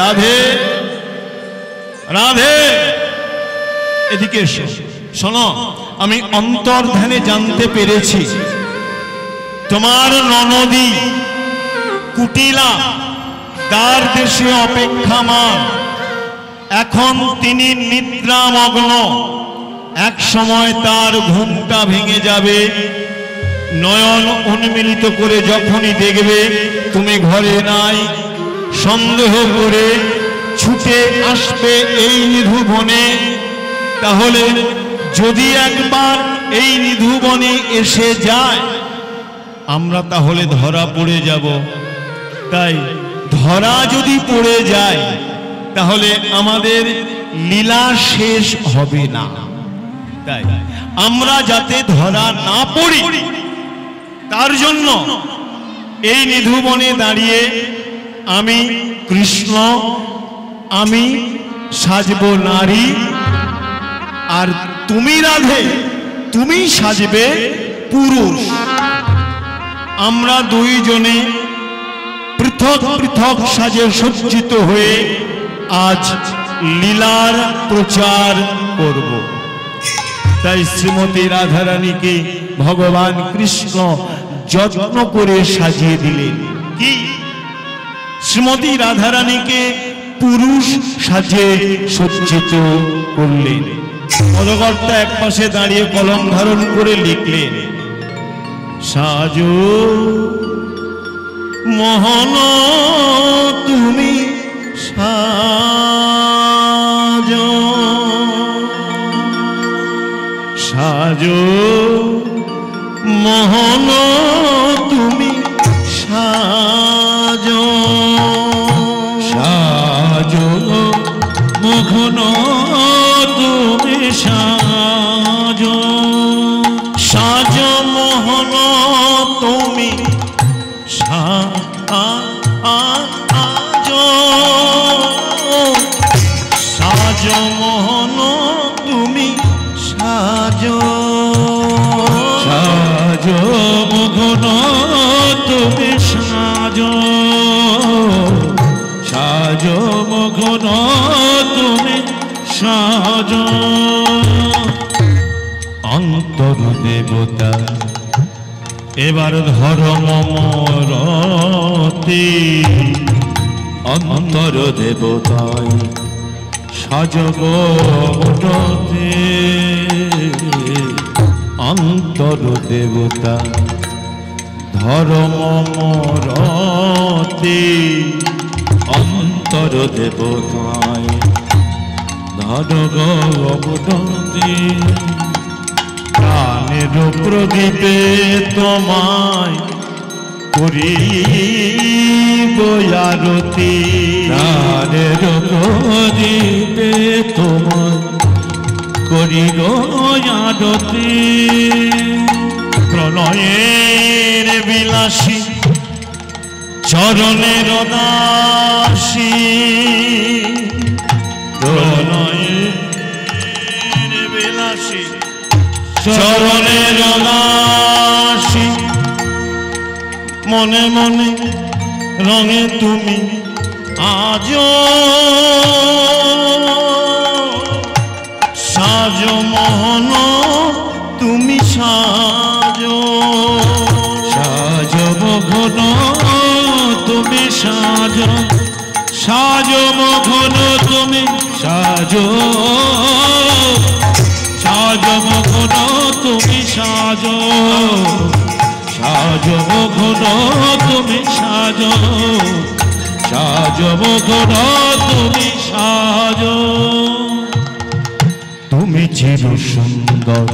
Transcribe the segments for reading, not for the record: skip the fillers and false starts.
রাধে রাধে, এদিকে এসো। শোনো, আমি অন্তর্ধানে জানতে পেরেছি তোমার ননদী কুটিলা তার দেশে অপেক্ষামান। এখন তিনি নিদ্রামগ্ন, এক সময় তার ঘুমটা ভেঙে যাবে। নয়ন উন্মিলিত করে যখনই দেখবে তুমি ঘরে নাই, সন্দেহ করে ছুটে আসবে এই নিধুবনে। তাহলে যদি একবার এই নিধুবনে এসে যায়, আমরা তাহলে ধরা পড়ে যাব। তাই ধরা যদি পড়ে যায় তাহলে আমাদের লীলা শেষ হবে না। তাই আমরা যাতে ধরা না পড়ি তার জন্য এই নিধুবনে দাঁড়িয়ে আমি কৃষ্ণ, আমি সাজব নারী, আর তুমি রাধে তুমি সাজবে পুরুষ। আমরা দুইজনে পৃথক পৃথক সাজে সজ্জিত হয়ে আজ লীলার প্রচার করব। তাই শ্রীমতী রাধারানীকে ভগবান কৃষ্ণ যত্ন করে সাজিয়ে দিলেন। কি? শ্রীমতী রাধারানীকে পুরুষ সাজে সজ্জিত করলেন। পদকর্তা এক পাশে দাঁড়িয়ে কলম ধারণ করে লিখলেন, সাজো মোহন তুমি সাজো, সাজো মোহন তুমি সাজো, সাজো মোহন তুমি সাজো, সাজো মোহন তুমি সাজো, সাজো মোহন তুমি সাজো, সাজো মোহন তুমি সাজো, সাজো মোহন তুমি সাজো। অন্তর দেবতা এবার ধর্ম মরতে, অন্তর দেবতায় সাজব মোটতে, অন্তর দেবতা ধর্ম মরতে, অন্তর দেবতায় ধর্ম মোটতে। প্রাণের প্রদীপে তোমায় করিব আরতি, প্রাণের প্রদীপে তোমায় করিব আরতি। প্রণয়ের বিলাসী চরণের দাসী, প্রণয়ের বিলাসী চরণের দাসী। মনে মনে রঙে তুমি আজো, সাজো মোহন তুমি সাজো, সাজো মোহন তুমি সাজো, সাজো মোহন তুমি সাজো, সাজো মোহন তুমি সাজো, সাজো মোহন তুমি সাজো, সাজো মোহন তুমি সাজো। তুমি চির সুন্দর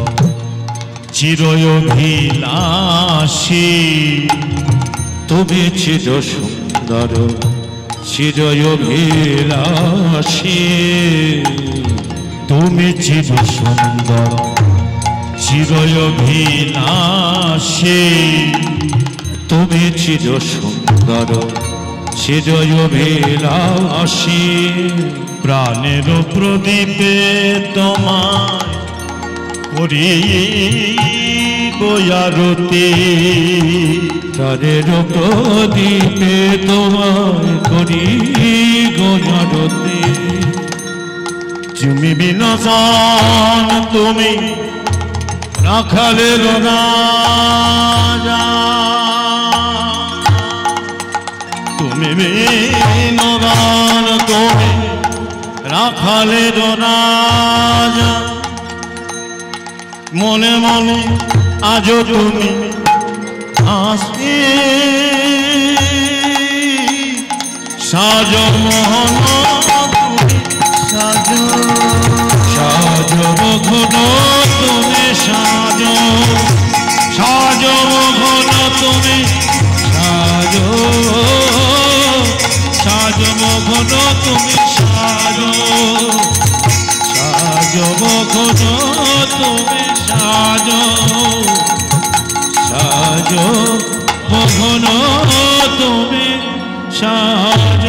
চিরঅভিলাষী, তুমি চির সুন্দর চিরঅভিলাষী, তুমি চির সুন্দর চিরঅভিলাষী, তুমি চির সুন্দর চিরঅভিলাষী। প্রাণের প্রদীপে তোমায় করিব বয়ারতি তারের প্রদীপে তোমায় করি গোয়ারতি তুমি বিনাশন তুমি রাখালের রাজা তুমি বিনোদান তুমি রাখালের রাজা মনে মনে আজও তুমি আসি সাজ মোহন সাজ সাজ মঘন তুমি সাজ সাজ মোহন তুমি সাজ সাজ মঘন তুমি সাজ সাজ মঘন তুমি সাজ সাজ মঘন তুমি সাজ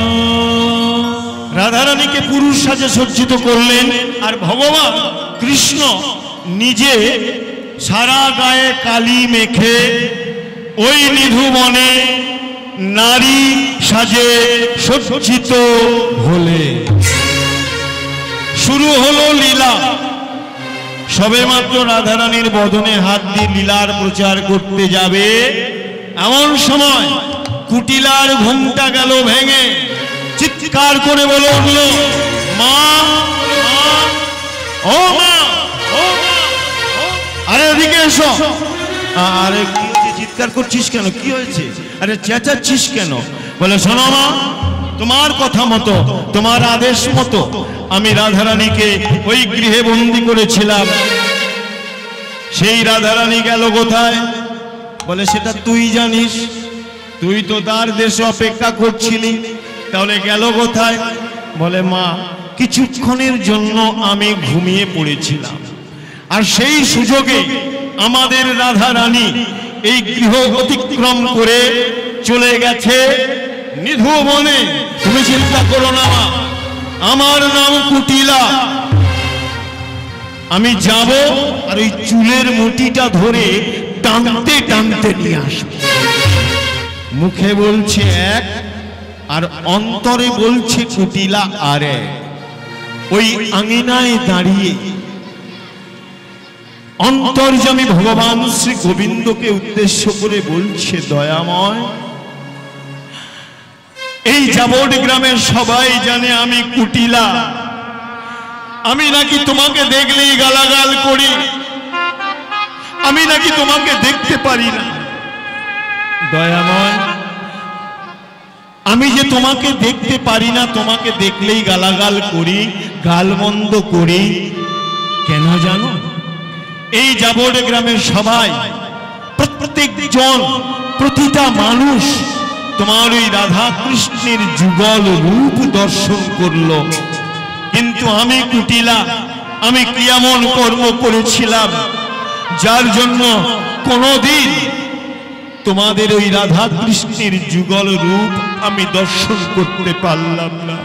রাধারানীকে পুরুষ সাজে সজ্জিত করলেন আর ভগবান কৃষ্ণ নিজে সারা গায়ে কালি মেখে ওই নিধুবনে নারী সাজে সজ্জিত হলে শুরু হলো লীলা সবেমাত্র রাধারানীর বদনে হাত দিয়ে লীলার প্রচার করতে যাবে এমন সময় কুটিলার ঘুমটা গেল ভেঙে চিৎকার করে বলে উঠল মা ও মা আরে এদিকে এসো আরে কি হয়েছে চিৎকার করছিস কেন কি হয়েছে আরে চেঁচাচ্ছিস কেন বলে শোনো মা তোমার কথা মতো তোমার আদেশ মতো আমি রাধারানীকে ওই গৃহে বন্দী করেছিলাম সেই রাধারানী গেল কোথায় বলে সেটা তুই জানিস তুই তো তার দেশে অপেক্ষা করছিলি তাহলে গেল কোথায় বলে মা কিছুক্ষণের জন্য আমি ঘুমিয়ে পড়েছিলাম আর সেই সুযোগে আমাদের রাধারানী এই গৃহ অতিক্রম করে চলে গেছে নিধুবনে তুমি চিন্তা করো না মা আমার নাম কুটিলা আমি যাব আর ওই চুলের মুঠিটা ধরে টানতে টানতে নিয়ে আসব মুখে বলছে এক আর অন্তরে বলছে কুটিলা আর এক ওই আঙিনায় দাঁড়িয়ে অন্তর্যামী ভগবান শ্রী গোবিন্দকে উদ্দেশ্য করে বলছে দয়াময় এই জাবট গ্রামের সবাই জানে আমি কুটিলা আমি নাকি তোমাকে দেখলেই গালাগাল করি আমি নাকি তোমাকে দেখতে পারি না দয়াময় আমি যে তোমাকে দেখতে পারি না তোমাকে দেখলেই গালাগাল করি গালমন্দ করি কেন জানো এই জাবট গ্রামের সবাই প্রত্যেকজন প্রতিটা মানুষ তোমার ওই রাধা কৃষ্ণের যুগল রূপ দর্শন করলো কিন্তু আমি কুটিলা আমি কি এমন কর্ম করেছিলাম যার জন্য কোনদিন তোমাদের ওই রাধা কৃষ্ণের যুগল রূপ আমি দর্শন করতে পারলাম না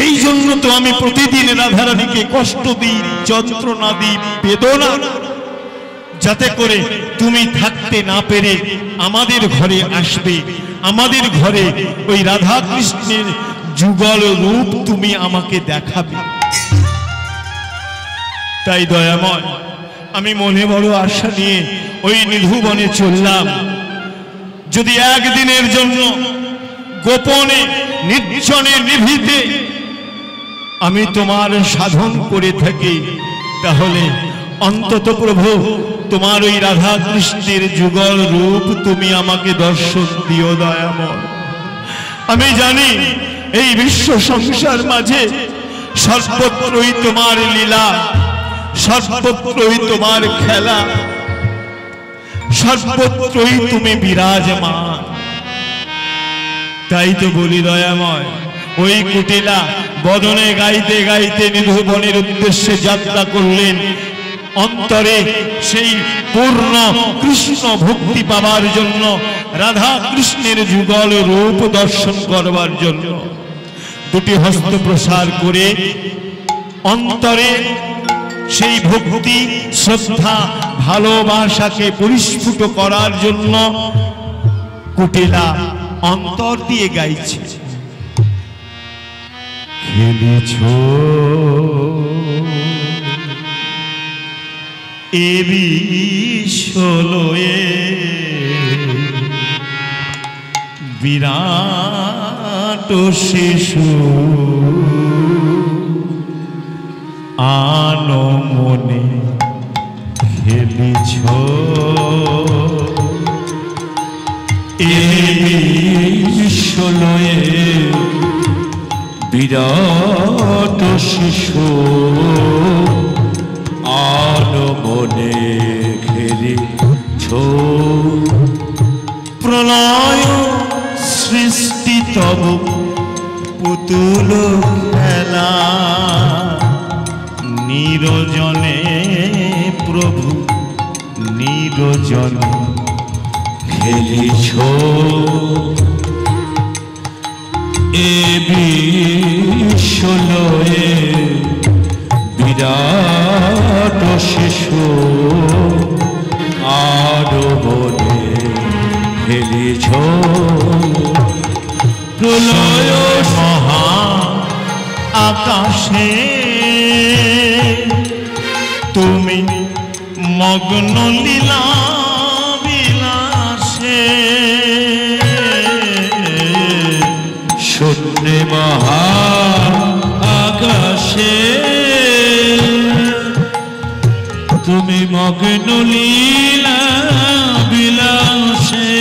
এই জন্য তো আমি প্রতিদিন রাধারানীকে কষ্ট দিই যন্ত্রণা দিই বেদনা যাতে করে তুমি থাকতে না পেরে আমাদের ঘরে আসবে আমাদের ঘরে ওই রাধা কৃষ্ণের যুগল রূপ তুমি আমাকে দেখাবে তাই দয়াময় আমি মনে বড় আশা নিয়ে ওই নিধুবনে চললাম যদি একদিনের জন্য গোপনে নির্জনে নিভৃতে আমি তোমার সাধন করে থাকি তাহলে অন্তত প্রভু তোমার ওই রাধা কৃষ্ণের যুগল রূপ তুমি আমাকে দর্শন দিও দয়াময় আমি জানি এই বিশ্ব সংসার মাঝে সর্বত্রই তোমার লীলা সর্বত্রই তোমার খেলা সর্বত্রই তুমি বিরাজমান তাই তো বলি দয়াময় ওই কুটিলা বদনে গাইতে গাইতে নিধুবনের উদ্দেশ্যে যাত্রা করলেন অন্তরে সেই পূর্ণ কৃষ্ণ ভক্তি পাবার জন্য রাধা কৃষ্ণের যুগল রূপ দর্শন করবার জন্য দুটি হস্ত প্রসার করে অন্তরে সেই ভক্তি শ্রদ্ধা ভালোবাসাকে পরিস্ফুট করার জন্য কুটিলা অন্তর দিয়ে গাইছে। খেলেছ এ বিশ্বলয়ে বিরাট শিশু আনো মনে খেলিছ এ বিশ্বলয়ে বিরাট শিশু আনো মনে খেলিছ। প্রলয় সৃষ্টি তব পুতুল খেলা নিরজনে প্রভু নিরজনে খেলিছ। এ বিশ্বলয়ে বিরাট শিশু আরো বনে খেলিছ। প্রলয় মহা আকাশে তুমি মগ্ন লীলা বিলাসে শূন্যে মহা আকাশে তুমি মগ্ন লীলা বিলাসে।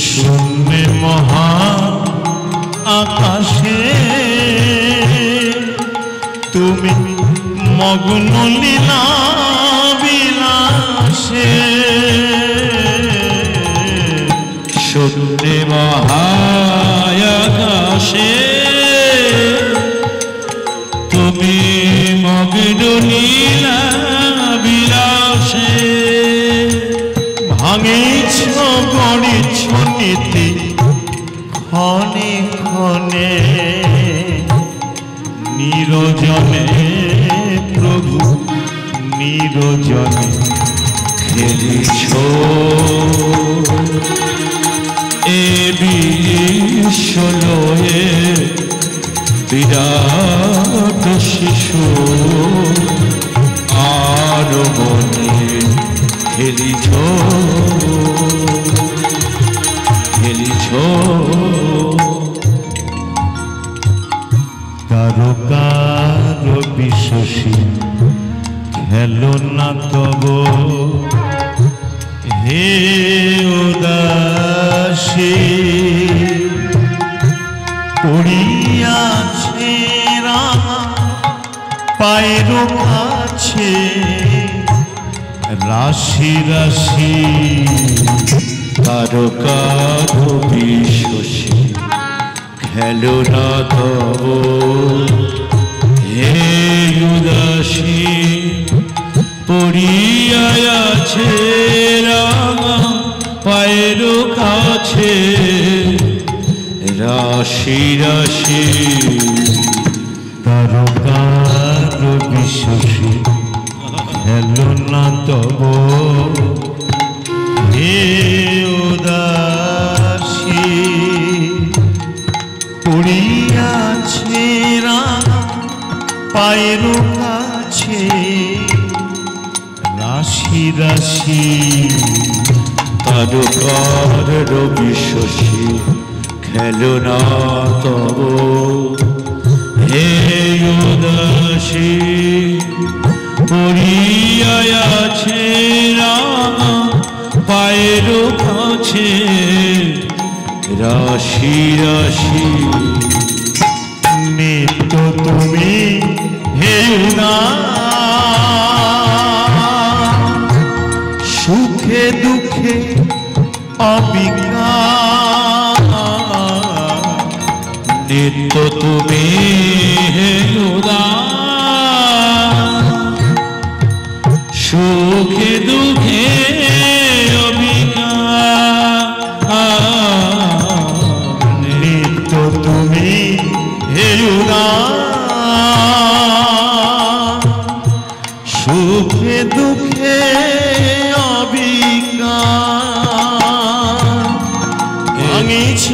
শূন্যে মহা আকাশে তুমি মগ্ন লীলা বিলাসে শূন্যে মহা আকাশে তুমি মগ্ন লীলা বিলাসে। ভাঙিছ গড়িছ নীতি ক্ষণে ক্ষণে নিরজনে প্রভু নিরজনে খেলিছ। এ বিশ্বলয়ে বিরাট শিশু আরো বনে খেলিছ। খেলিছ। তারকার বিশ্বসী খেলো না তব হে উদাসী পড়িয়াছে রাঙা পায়ের কাছে রাশি রাশি তারকার বিশ্বসী খেলো না তব হে উদাসী পড়িয়াছে রাঙা পায়ের কাছে রাশি রাশি। তারকার বিশ্বসী খেলো না তব হে উদাসী পড়িয়াছে রাঙা পায়ের কাছে রাশি রাশি। তারকার বিশ্বসী খেলো না তব হে উদাসী পড়িয়াছে রাঙা পায়ের কাছে রাশি রাশি। নিত্য তুমি হে না সুখে দুঃখে অবিকার নিত্য তুমি হে উদার সুখে দুঃখে নিত্য তুমি হে উদার সুখে দুঃখে অবিকার ভাঙিছ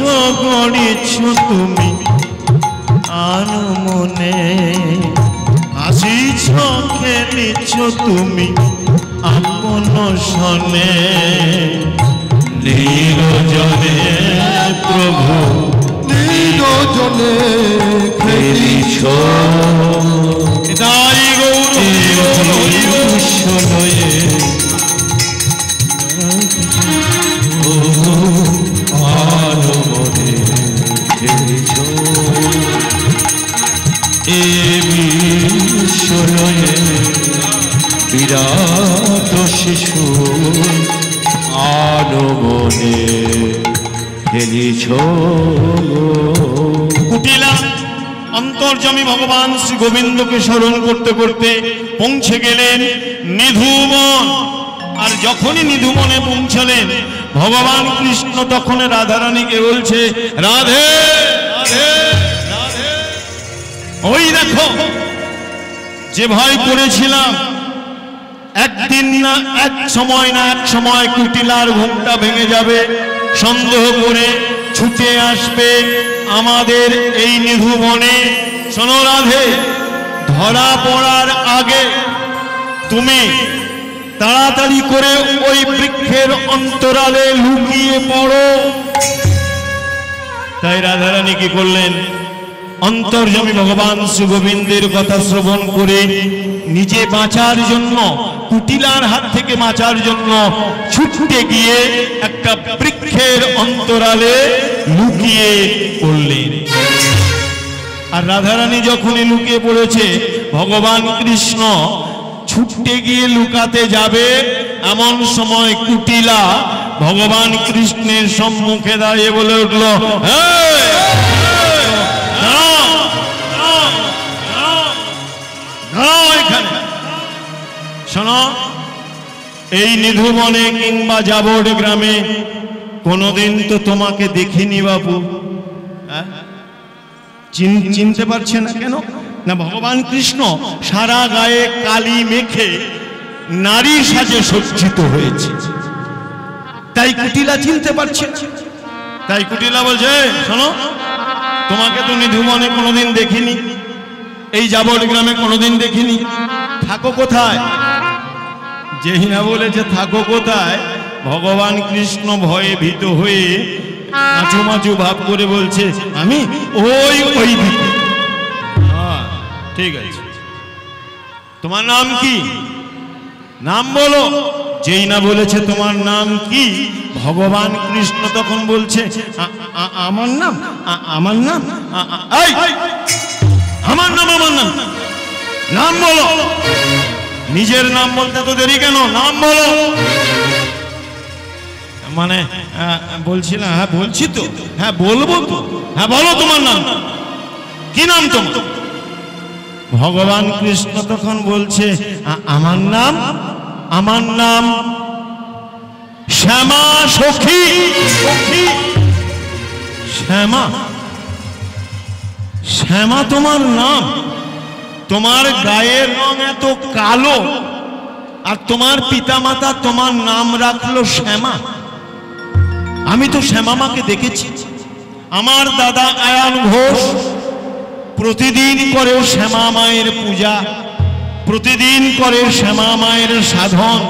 গড়িছ তুমি আনমনে আসিছ খেলিছ তুমি আপন সনে নিরজনে প্রভু নিরজনে খেলিছ তাই শোনয়ে আনমনে খেলিছ এ বিশ্বয়ে বিরাট শিশু আনমনে খেলিছ। কুটিলা অন্তর্যামী ভগবান শ্রী গোবিন্দকে স্মরণ করতে করতে পৌঁছে গেলেন নিধুবন। আর যখনই নিধুবনে পৌঁছলেন ভগবান কৃষ্ণ তখন রাধারানীকে বলছে, রাধে রাধে রাধে। ওই দেখো, যে ভয় করেছিলাম একদিন না এক সময় কুটিলার ঘুমটা ভেঙে যাবে, সন্দেহ করে ছুটে আসবে আমাদের এই নিধুবনে। শোনো রাধে, ধরা পড়ার আগে তুমি তাড়াতাড়ি করে ওই বৃক্ষের অন্তরালে লুকিয়ে পড়ো। তাই রাধারানী কি করলেন, অন্তর্যামী ভগবান শ্রী গোবিন্দের কথা শ্রবণ করে নিজে বাঁচার জন্য, কুটিলার হাত থেকে বাঁচার জন্য ছুটতে গিয়ে একটা বৃক্ষের অন্তরালে লুকিয়ে পড়লেন। আর রাধারানী যখনই লুকিয়ে পড়েছে, ভগবান কৃষ্ণ ছুটতে গিয়ে লুকাতে যাবে, এমন সময় কুটিলা ভগবান কৃষ্ণের সম্মুখে দাঁড়িয়ে বলে উঠল, শোনো, এই নিধুবনে কিংবা যাবট গ্রামে কোনোদিন তো তোমাকে দেখিনি বাবু। চিনতে পারছে না কেন? না, ভগবান কৃষ্ণ সারা গায়ে কালি মেখে নারী সাজে সজ্জিত হয়েছে, তাই কুটিলা চিনতে পারছে না। তাই কুটিলা বলছে, শোনো, তোমাকে তো নিধুবনে কোনোদিন দেখিনি, এই যাবট গ্রামে কোনোদিন দেখিনি, থাকো কোথায়? যেই না বলেছে থাকো কোথায়, ভগবান কৃষ্ণ ভয়ে ভীত হয়ে মাঝু মাঝু ভাব করে বলছে, আমি ওই দিকে। ঠিক আছে, তোমার নাম কি? নাম বলো। যেই না বলেছে তোমার নাম কি, ভগবান কৃষ্ণ তখন বলছে, আমার নাম আমার নাম আমার নাম আমার নাম নাম বলো। নিজের নাম বলতে তো দেরি কেন, নাম বলো। মানে বলছি না, হ্যাঁ বলছি তো, হ্যাঁ বলবো তো, হ্যাঁ বলো তোমার নাম কি, নাম তোমার? ভগবান কৃষ্ণ তখন বলছে, আমার নাম শ্যামা সখী। শ্যামা তোমার নাম? তোমার গায়ের রং এত কালো, আর তোমার পিতামাতা তোমার নাম রাখলো শ্যামা। আমি তো শ্যামা মাকে দেখেছি, আমার দাদা আয়ান ঘোষ প্রতিদিন করে শ্যামা মায়ের পূজা, প্রতিদিন করে শ্যামা মায়ের সাধন,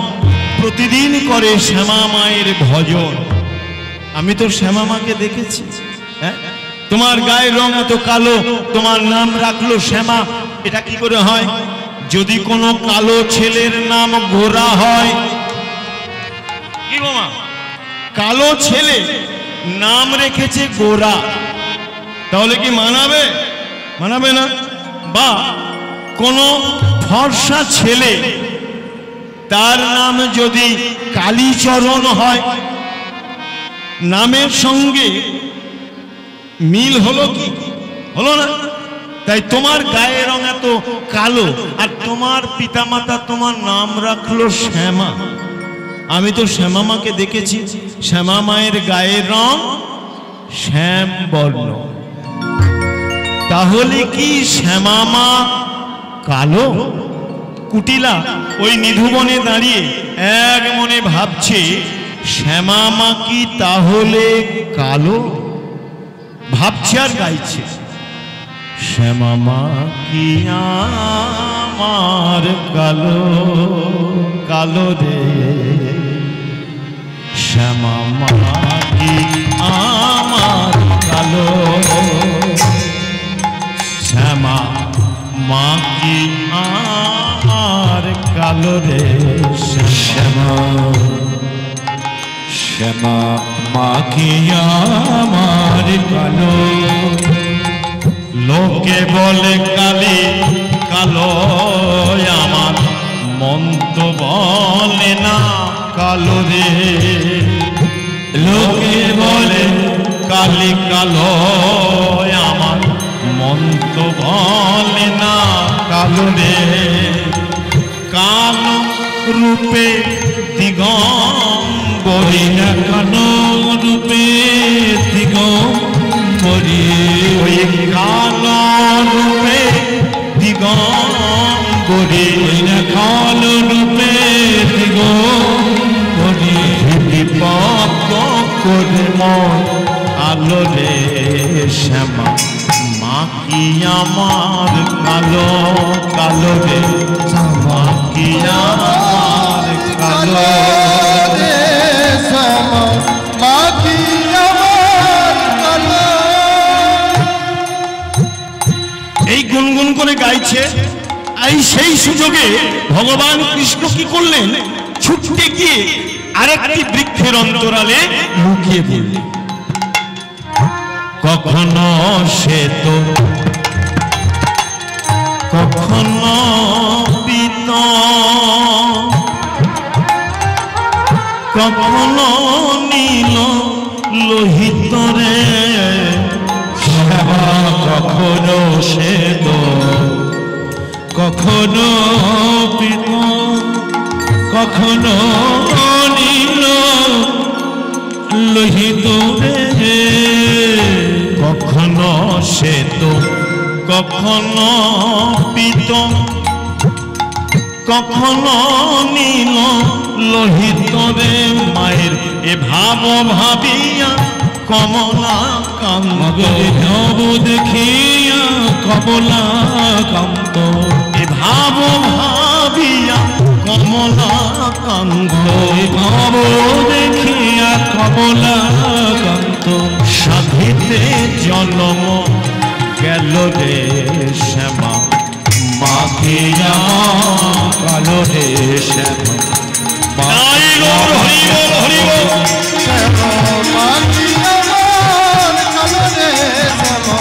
প্রতিদিন করে শ্যামা মায়ের ভজন। আমি তো শ্যামা মাকে দেখেছি। হ্যাঁ, তোমার গায়ের রং এত কালো, তোমার নাম রাখলো শ্যামা, এটা কি করে হয়? যদি কোনো কালো ছেলের নাম গোরা হয়, কি গো মা, কালো ছেলে নাম রেখেছে গোরা, তাহলে কি মানাবে? মানাবে না। বা কোনো ফর্সা ছেলে, তার নাম যদি কালীচরণ হয়, নামের সঙ্গে মিল হলো কি? হলো না। তাই তোমার গায়ের রং এত কালো, আর তোমার পিতামাতা তোমার নাম রাখলো শ্যামা। আমি তো শ্যামা মাকে দেখেছি, শ্যামা মায়ের গায়ের রং শ্যাম বর্ণ। তাহলে কি শ্যামা মা কালো? কুটিলা ওই নিধুবনে দাঁড়িয়ে এক মনে ভাবছে, শ্যামা মা কি তাহলে কালো? ভাবছে আর গাইছে, শ্যামা মা কি আমার কালো কালো রে, শ্যামা মা কি আমার কালো, শ্যামা মা কি আমার কালো রে, শ্যামা শ্যামা মা কি আমার কালো। লোকে বলে কালি কালো, আমার মন তো বলে না কালো রে, লোকে বলে কালি কালো, আমার মন তো বলে না কালো রে, কালো রূপে দিগম্বরী, কালো রূপে দিগম্বরী, ওই কালো রূপে দিগম্বরী, কালো রূপে দিগম্বরী, বিপক্ষ করে মন আলো রে, শ্যামা মা কি আমার কালো কালো রে, মা কি আমার কালো। রে শ্যামা মা কি আমার কালো। এই গুনগুন করে গাইছে। এই সেই সুযোগে ভগবান কৃষ্ণ কি করলেন, ছুটতে গিয়ে আরেকটি বৃক্ষের অন্তরালে লুকিয়ে পড়লেন। কখনো সে তো কখনো পিত, কখনো নীল লোহিত রে, শ্যামা কখনো শ্বেত, কখনো পীত, কখনো নীল লোহিত রে, কখনো শ্বেত কখনো পিত, কখনো নীল লোহিত রে, মায়ের এ ভাব ভাবিয়া কমলা কান্ত, ভাব দেখিয়া কমলা কান্ত, এ ভাব ভাবিয়া কমলা কান্ত, ভাব দেখিয়া কমলা কান্ত, সাধিতে জন্ম গেল রে, শ্যামা মা কি আমার কালো রে, শ্যামা হরি বল, হরি বল, হরি বল। শ্যামা মা কি আমার কালো রে, শ্যামা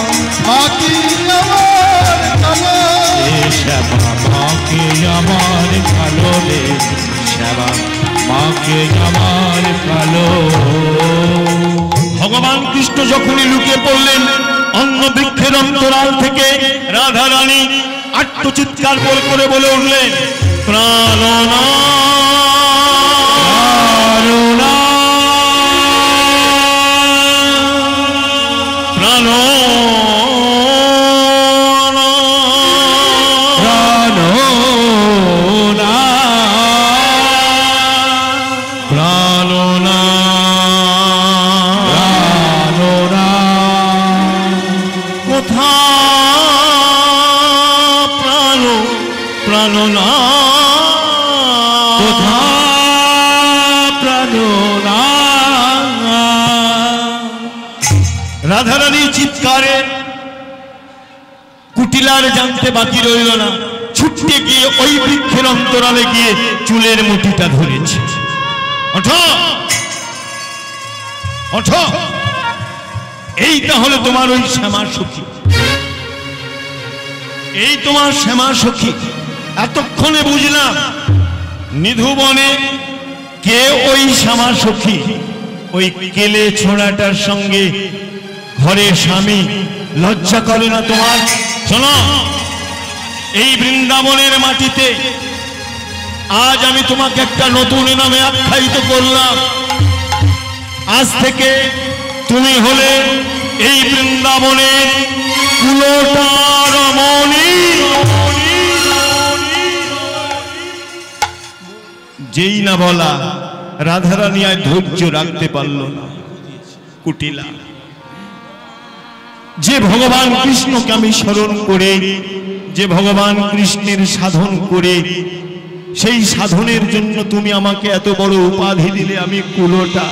মা কি আমার কালো। শ্যামা মাকে আমার কালো রে, শ্যামা মাকে আমার কালো। ভগবান কৃষ্ণ যখনই লুকিয়ে পড়লেন অন্য বৃক্ষের অন্তরাল থেকে, রাধা রানী আত্মচিৎকার করে বলে উঠলেন, প্রাণনাথ, রাধারানীর চিৎকারে কুটিলার জানতে বাকি রইল না, ছুটতে গিয়ে ওই বৃক্ষের অন্তরালে গিয়ে চুলের মুঠিটা ধরেছে। ওঠো ওঠো, এই তাহলে তোমার ওই শ্যামা সখী, এই তোমার শ্যামা সখী। এতক্ষণে বুঝলাম নিধুবনে কে ওই শ্যামা সখী, ওই কেলে ছোড়াটার সঙ্গে ঘরে স্বামী লজ্জা করে না তোমার? শোনো, এই বৃন্দাবনের মাটিতে আজ আমি তোমাকে একটা নতুন নামে আখ্যায়িত করলাম। আজ থেকে তুমি হলে এই বৃন্দাবনের কুলোটা রমণী। যেই না বলা, রাধারানী আর ধৈর্য রাখতে পারল না, কুটিলা। যে ভগবান কৃষ্ণকে আমি স্মরণ করে, যে ভগবান কৃষ্ণের সাধন করে, সেই সাধনের জন্য তুমি আমাকে এত বড় উপাধি দিলে, আমি কুলোটা।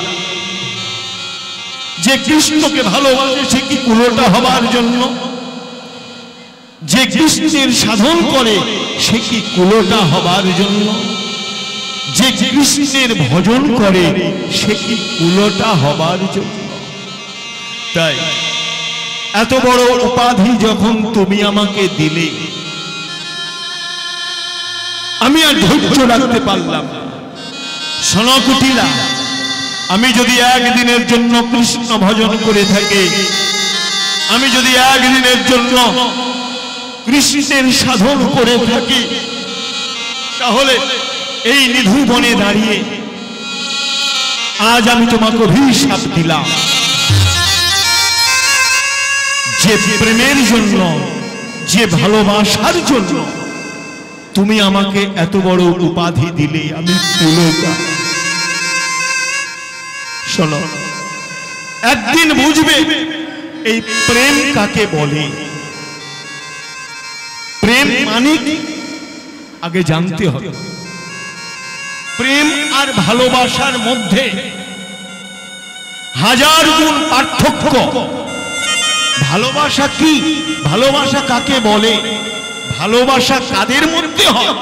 যে কৃষ্ণকে ভালোবাসে সে কি কুলোটা হবার জন্য? যে কৃষ্ণের সাধন করে সে কি কুলোটা হবার জন্য? যে কৃষ্ণের ভজন করে সে কি কুলোটা হবার জন্য? তাই এত বড় উপাধি যখন তুমি আমাকে দিলে, আমি আর ধৈর্য রাখতে পারলাম না। শোনো কুটিলা, আমি যদি একদিনের জন্য কৃষ্ণ ভজন করে থাকি, আমি যদি একদিনের জন্য কৃষ্ণের সাধন করে থাকি, তাহলে এই নিধুবনে দাঁড়িয়ে আজ আমি তোমাকে অভিশাপ দিলাম যে প্রেমের জন্য, যে ভালোবাসার জন্য তুমি আমাকে এত বড় উপাধি দিলে, আমি কুলোটা। শোনো, একদিন বুঝবে এই প্রেম কাকে বলে। প্রেম মানে কি আগে জানতে হবে। প্রেম আর ভালোবাসার মধ্যে হাজার গুণ পার্থক্য। ভালোবাসা কি? ভালোবাসা কাকে বলে? ভালোবাসা কাদের মধ্যে হয়?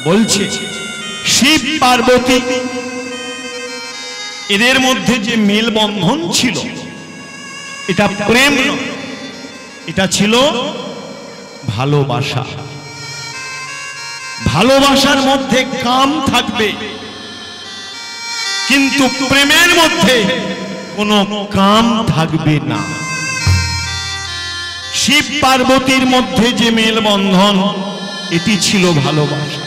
বলছে শিব পার্বতী, এদের মধ্যে যে মেলবন্ধন ছিল, এটা প্রেম নয়, এটা ছিল ভালোবাসা। ভালোবাসার মধ্যে কাম থাকবে, কিন্তু প্রেমের মধ্যে কোনো কাম থাকবে না। শিব পার্বতীর মধ্যে যে মেলবন্ধন, এটি ছিল ভালোবাসা।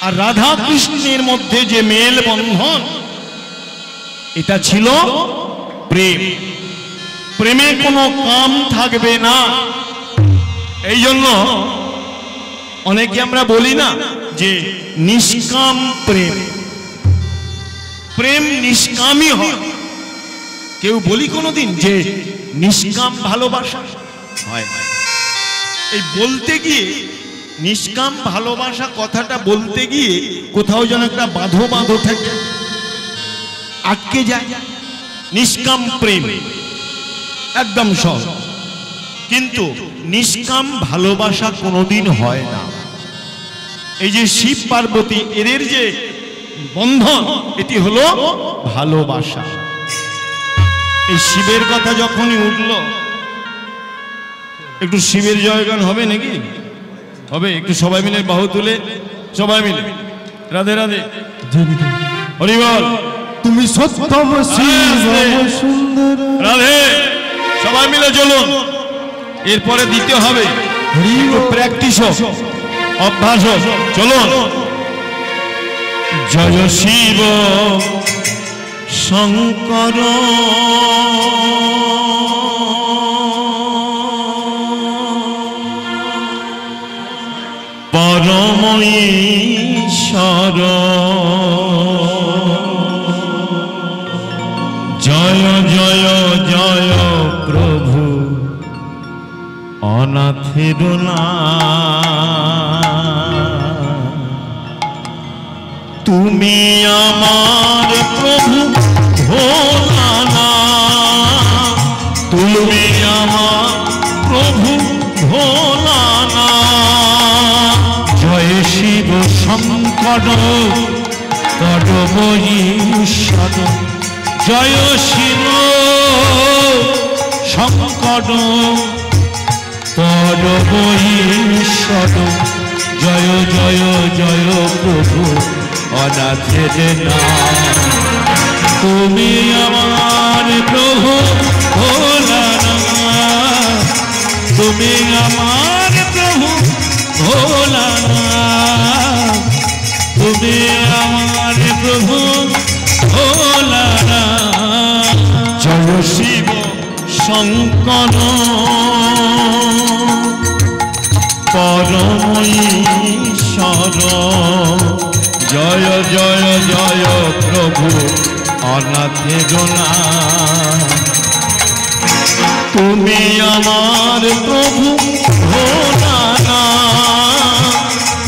আর রাধা কৃষ্ণের মধ্যে যে মেলবন্ধন, এটা ছিল প্রেম। প্রেমে কোনো কাম থাকবে না। এই জন্য অনেকে আমরা বলি না যে নিষ্কাম প্রেম, প্রেম নিষ্কামই হয়। কেউ বলি কোনোদিন যে নিষ্কাম ভালোবাসা হয়? এই বলতে গিয়ে, নিষ্কাম ভালোবাসা কথাটা বলতে গিয়ে কোথাও যেন একটা বাঁধো বাঁধো থাকে, আটকে যায়। নিষ্কাম প্রেম একদম সহজ, কিন্তু নিষ্কাম ভালোবাসা কোনোদিন হয় না। এই যে শিব পার্বতী, এদের যে বন্ধন, এটি হলো ভালোবাসা। এই শিবের কথা যখনই উঠল, একটু শিবের জয়গান হবে নাকি? হবে? একটু সবাই মিলে বাহু তুলে, সবাই মিলে রাধে রাধে, হরি বল। তুমি সত্যম শিব সুন্দর রাধে, সবাই মিলে চলুন। এরপরে দিতে হবে প্র্যাকটিস, অভ্যাস। চলুন। জয় শিব শঙ্কর পরম ঈশ্বর, জয় জয় জয় প্রভু অনাথের তুমি আমার প্রভু ভোলানাথ, তুমি আমার প্রভু ভোলানাথ। জয় শিব শঙ্কর পরম ঈশ্বর, জয় শিব শঙ্কর পরম ঈশ্বর, জয় জয় জয় প্রভু অনাথের নাথ। তুমি আমার প্রভু ভোলানাথ, তুমি আমার প্রভু ভোলানাথ, তুমি আমার প্রভু ভোলানাথ। জয় শিব শঙ্কর পরম ঈশ্বর, জয় জয় জয় প্রভু অনাথের নাথ। তুমি আমার প্রভু ভোলানাথ,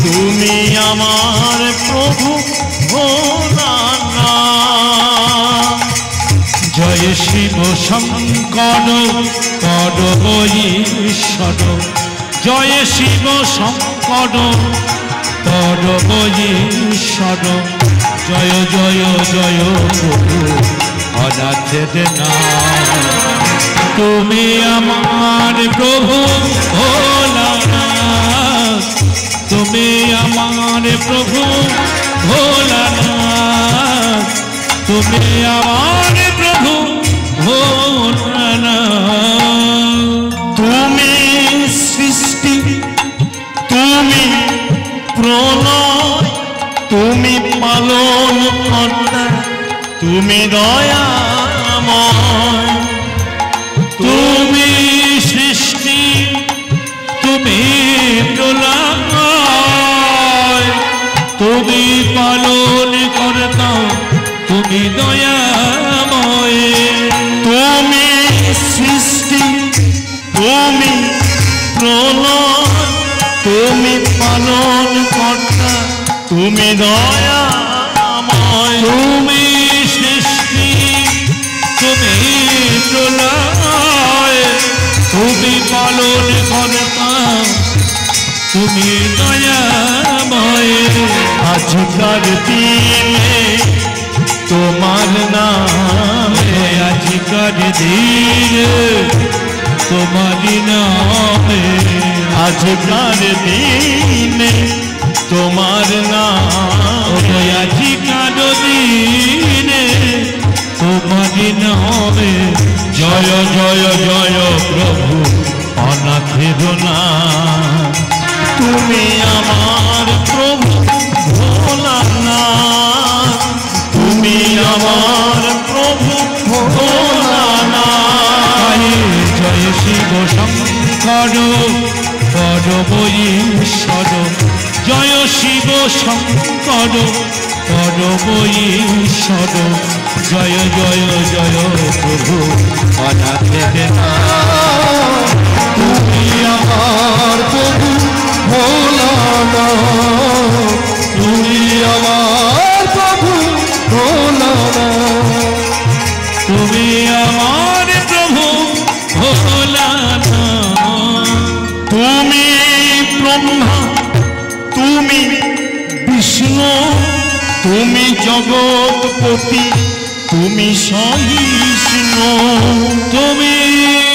তুমি আমার প্রভু ভোলানাথ। জয় শিব শঙ্কর পরম ঈশ্বর, জয় শিব শঙ্কর পরম ঈশ্বর, জয় জয় জয় প্রভু অনাথের নাথ। তুমি আমার প্রভু ভোলানাথ, তুমি আমার প্রভু ভোলানাথ, তুমি আমার প্রভু ভোলানাথ। তুমি সৃষ্টি, তুমি প্রলয়, তুমি পালন কর্তা, তুমি দয়াময়। তুমি সৃষ্টি, তুমি প্রলয়, তুমি পালন কর্তা, তুমি দয়াময়। তুমি সৃষ্টি, তুমি প্রলয়, তুমি পালন কর্তা, তুমি দয়াময়। তুমি সৃষ্টি, তুমি প্রলয়, তুমি পালন কর্তা, তুমি দয়াময়। আজকার দিনে তোমার নামে, আজকার দিনে তোমার নামে, আজকার দিনে তোমার নামে, আজকার দিনে তোমার নামে। জয় জয় জয় প্রভু অনাথের নাথ। তুমি আমার প্রভু ভোলানাথ, তুমি আমার প্রভু ভোলানাথ। জয় শিব শঙ্কর পরম ঈশ্বর, জয় শিব শঙ্কর পরম ঈশ্বর, জয় জয় জয় প্রভু অনাথের নাথ। তুমি আমার প্রভু ভোলানাথ, তুমি আমার প্রভু ভোলানাথ। তুমি আমার প্রভু ভোলানাথ। তুমি ব্রহ্মা, তুমি বিষ্ণু, তুমি জগৎপতি, তুমি সহিষ্ণু। তুমি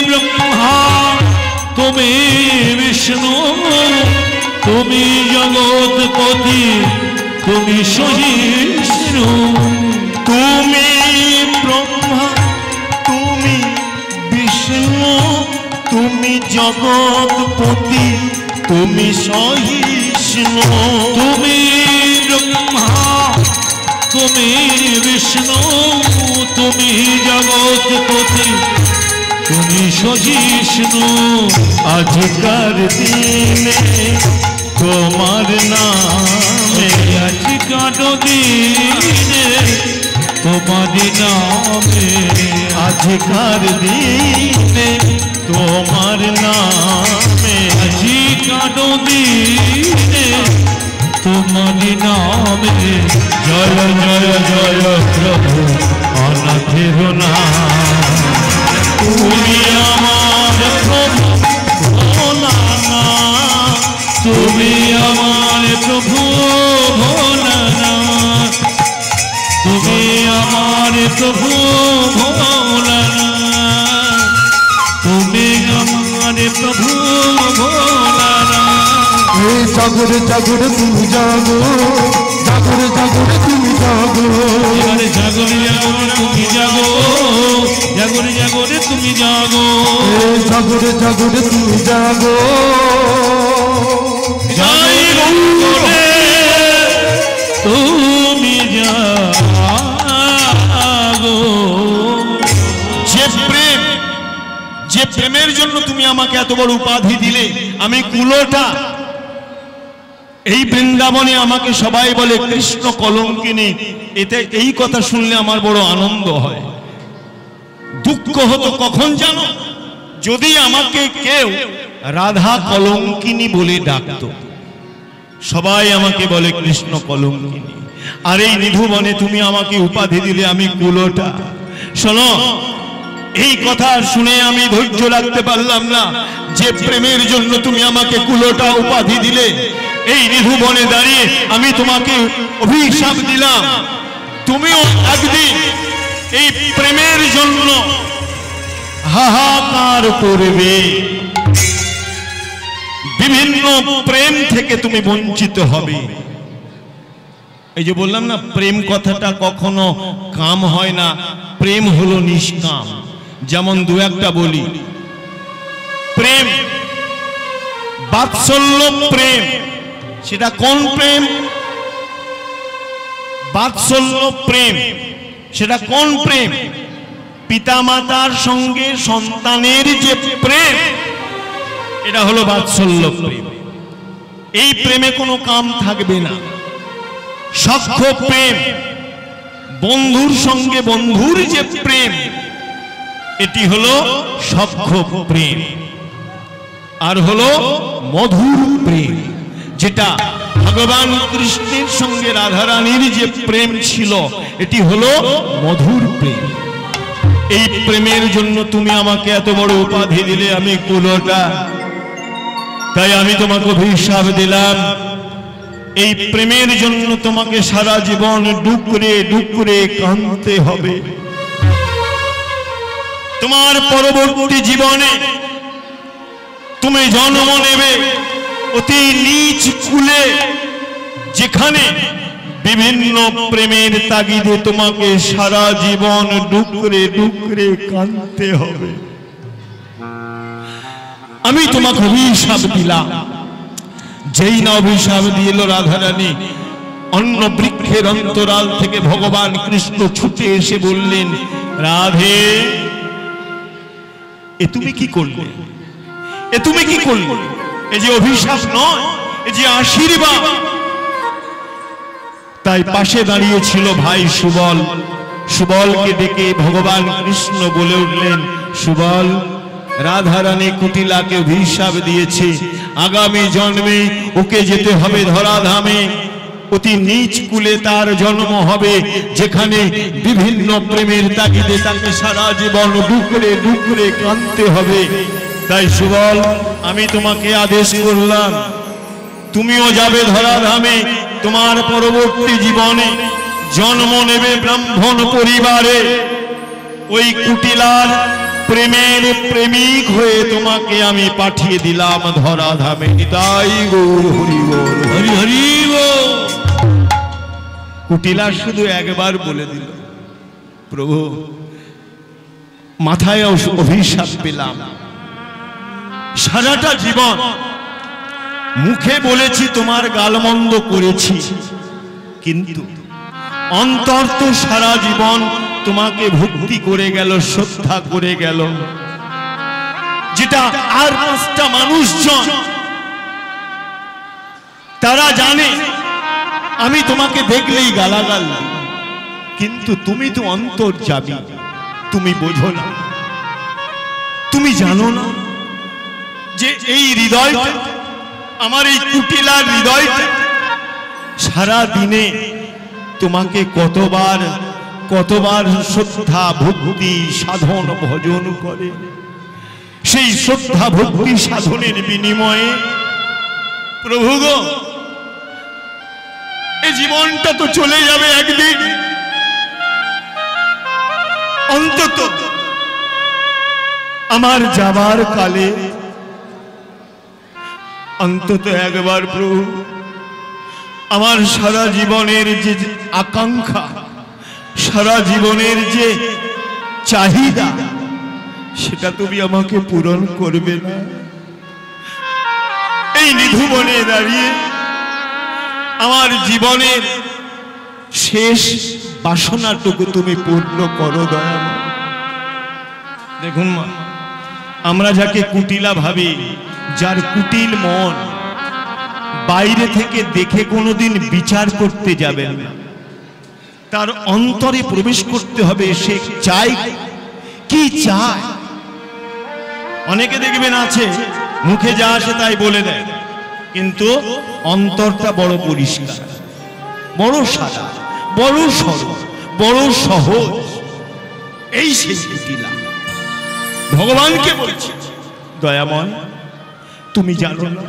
ব্রহ্মা, তুমি বিষ্ণু, তুমি জগৎপতি, তুমি সহিষ্ণু। তুমি ব্রহ্মা, তুমি বিষ্ণু, তুমি জগৎপতি, তুমি সহিষ্ণু। তুমি ব্রহ্মা, তুমি বিষ্ণু, তুমি জগৎপতি, তুমি সহিষ্ণু। আজকার দিনে তোমার নামে, আজকার দিনে তোমার নামে, আজকার দিনে তোমার নামে, আজকার দিনে তোমার নামে। জয় জয় জয় প্রভু অনাথের নাথ। তুমি আমার প্রভু ভোলানাথ, তুমি আমার প্রভু ভোলানাথ, তুমি আমার প্রভু ভোলানাথ, তুমি আমার প্রভু ভোলানাথ। এই জাগর জাগর তুমি জাগো, জাগর জাগর তুমি জাগো। এবারে জাগরে জাগরে তুমি জাগো, জাগরে জাগরে তুমি জাগো। এই জাগর জাগর তুমি জাগো। জয় গৌরে তুমি জাগো। যে প্রেমের জন্য তুমি আমাকে এত বড় উপাধি দিলে, আমি কুলোটা, এই বৃন্দাবনে আমাকে সবাই বলে কৃষ্ণ কলঙ্কিনী। এতে এই কথা শুনলে আমার বড় আনন্দ হয়। দুঃখ হতো কখন জানো? যদি আমাকে কেউ রাধা কলঙ্কিনী বলে ডাকতো। সবাই আমাকে বলে কৃষ্ণ কলঙ্কিনী। আর এই নিধুবনে তুমি আমাকে উপাধি দিলে আমি কুলোটা। শোনো, এই কথা শুনে আমি ধৈর্য রাখতে পারলাম না। যে প্রেমের জন্য তুমি আমাকে কুলোটা উপাধি দিলে, এই নিধুবনে দাঁড়িয়ে আমি তোমাকে অভিশাপ দিলাম। তুমিও একদিন এই প্রেমের জন্য হাহাকার করবে। বিভিন্ন প্রেম থেকে তুমি বঞ্চিত হবে। এই যে বললাম না, প্রেম কথাটা কখনো কাম হয় না, প্রেম হলো নিষ্কাম। যেমন দু একটা বলি, প্রেম বাৎসল্য প্রেম, সেটা কোন প্রেম? বাৎসল্য প্রেম, সেটা কোন প্রেম? পিতামাতার সঙ্গে সন্তানের যে প্রেম, এটা হলো বাৎসল্য প্রেম। এই প্রেমে কোনো কাম থাকবে না। সখ্য প্রেম, বন্ধুর সঙ্গে বন্ধুর যে প্রেম, এটি হলো সখ্য প্রেম। আর হলো মধুর প্রেম, যেটা ভগবান কৃষ্ণের সঙ্গে রাধারানীর যে প্রেম ছিল, এটি হলো মধুর প্রেম। এই প্রেমের জন্য তুমি আমাকে এত বড় উপাধি দিলে, আমি কুলোটা। তাই আমি তোমাকে অভিশাপ দিলাম। এই প্রেমের জন্য তোমাকে সারা জীবন ডুকরে ডুকরে কাঁদতে হবে। তোমার পরবর্তী জীবনে তুমি জন্ম নেবে অতি নীচ কুলে, যেখানে বিভিন্ন প্রেমের তাগিদে তোমাকে সারা জীবন ডুকরে ডুকরে কাঁদতে হবে। আমি তোমাকে অভিশাপ দিলাম। যেই না অভিশাপ দিল রাধারানী, অন্য বৃক্ষের অন্তরাল থেকে ভগবান কৃষ্ণ ছুটে এসে বললেন, রাধে, এ তুমি কি করলে? এ তুমি কি করলে? এ যে অভিশাপ নয়, এ যে আশীর্বাদ। তাই পাশে দাঁড়িয়ে ছিল ভাই সুবল। সুবলকে ডেকে ভগবান কৃষ্ণ বলে উঠলেন, সুবল, রাধারানী কুটিলাকে অভিশাপ দিয়েছে, আগামী জন্মে ওকে যেতে হবে ধরাধামে। অতি নীচ কুলে তার জন্ম হবে, যেখানে বিভিন্ন প্রেমের তাগিদে তাকে সারা জীবন ডুকরে ডুকরে কাঁদতে হবে। তাই সুবল, আমি তোমাকে আদেশ করলাম, তুমিও যাবে ধরাধামে। তোমার পরবর্তী জীবনে জন্ম নেবে ব্রাহ্মণ পরিবারে। ওই কুটিলার প্রেমের প্রেমিক হয়ে তোমাকে আমি পাঠিয়ে দিলাম ধরাধামে। তাই গৌর হরি বল, হরি হরি বল। কুটিলা শুধু একবার বলে দিল, প্রভু, মাথায় অভিশাপ পেলাম। সারাটা জীবন মুখে বলেছি তোমার গালমন্দ করেছি, কিন্তু অন্তর তো সারা জীবন তোমাকে ভক্তি করে গেল, শ্রদ্ধা করে গেল, যেটা আর পাঁচটা মানুষজন তারা জানে আমি তোমাকে দেখলেই গালাগাল। কিন্তু তুমি তো অন্তর্যামী, তুমি বোঝো না, তুমি জানো না যে এই হৃদয়টা, আমার এই কুটিলার হৃদয়টা সারা দিনে তোমাকে কতবার কতবার শ্রদ্ধা ভক্তি সাধন ভজন করে। সেই শ্রদ্ধা ভক্তি সাধনের বিনিময়ে প্রভু গো, এই জীবনটা তো চলে যাবে একদিন, অন্তত আমার যাবার কালে অন্তত একবার প্রভু আমার সারা জীবনের যে আকাঙ্ক্ষা, সারা জীবনের যে চাহিদা, সেটা তুমি আমাকে পূরণ করবে না? এই নিধুবনে দাঁড়িয়ে আমার জীবনের শেষ বাসনাটুকু তুমি পূর্ণ করো দয়াময়। দেখুন মা, আমরা যাকে কুটিলা ভাবি, যার কুটিল মন, বাইরে থেকে দেখে কোনোদিন বিচার করতে যাবেন না, তার অন্তরে প্রবেশ করতে হবে। সে চায় কি চায়। অনেকে দেখবেন আছে মুখে যা আসে তাই বলে দেয়, কিন্তু অন্তরটা বড় পরিষ্কার, বড় সাদা, বড় সরল, বড় সহজ। এই সেই কুটিলা। ভগবানকে বলছে, দয়াময় তুমি জানো না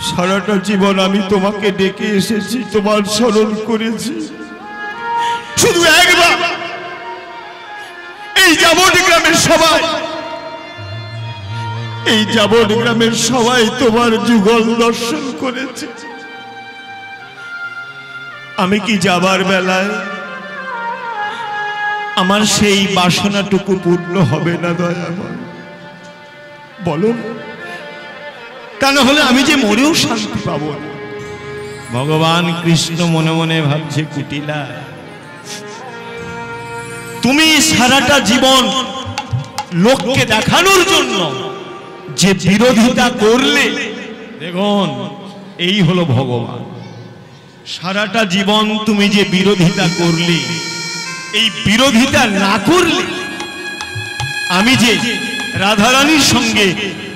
সারাটা জীবন আমি তোমাকে ডেকে এসেছি, তোমার স্মরণ করেছি, শুধু একবার এই যাবট গ্রামের সবাই, এই যাবট গ্রামের সবাই তোমার যুগল দর্শন করেছে। আমি কি যাবার বেলায় আমার সেই বাসনাটুকু পূর্ণ হবে না দয়াময়? বলো, তা না হলে আমি যে মরেও শান্তি পাবো না। ভগবান কৃষ্ণ মনে মনে ভাবছে, কুটিলা তুমি সারাটা জীবন লোককে দেখানোর জন্য যে বিরোধিতা করলে, দেখুন এই হলো ভগবান। সারাটা জীবন তুমি যে বিরোধিতা করলে, এই বিরোধিতা না করলে আমি যে রাধারানীর সঙ্গে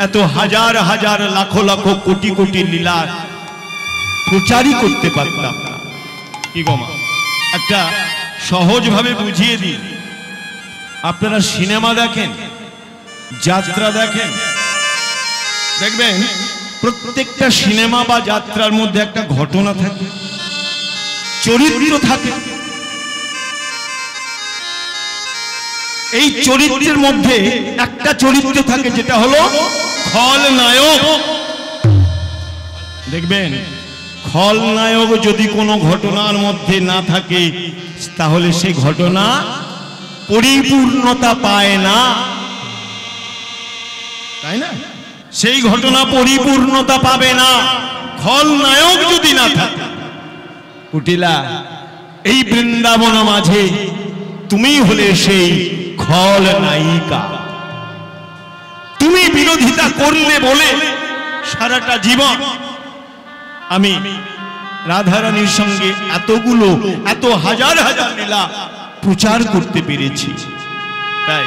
এত হাজার হাজার লাখ লাখ কোটি কোটি লীলা প্রচারই করতে পারতাম না। কি গো মা, একটা সহজভাবে বুঝিয়ে দিই। আপনারা সিনেমা দেখেন, যাত্রা দেখেন, দেখবেন প্রত্যেকটা সিনেমা বা যাত্রার মধ্যে একটা ঘটনা থাকে, চরিত্র থাকে। এই চরিত্রের মধ্যে একটা চরিত্র থাকে যেটা হলো খলনায়ক। দেখবেন খলনায়ক যদি কোনো ঘটনার মধ্যে না থাকে তাহলে সেই ঘটনা পরিপূর্ণতা পায় না, তাই না? সেই ঘটনা পরিপূর্ণতা পাবে না খলনায়ক যদি না থাকে। কুটিলা, এই বৃন্দাবন মাঝে তুমি হলে সেই খলনায়িকা। তুমি বিরোধিতা করলে বলে সারাটা জীবন আমি রাধারানীর সঙ্গে এত হাজার হাজার লীলা প্রচার করতে পেরেছি। তাই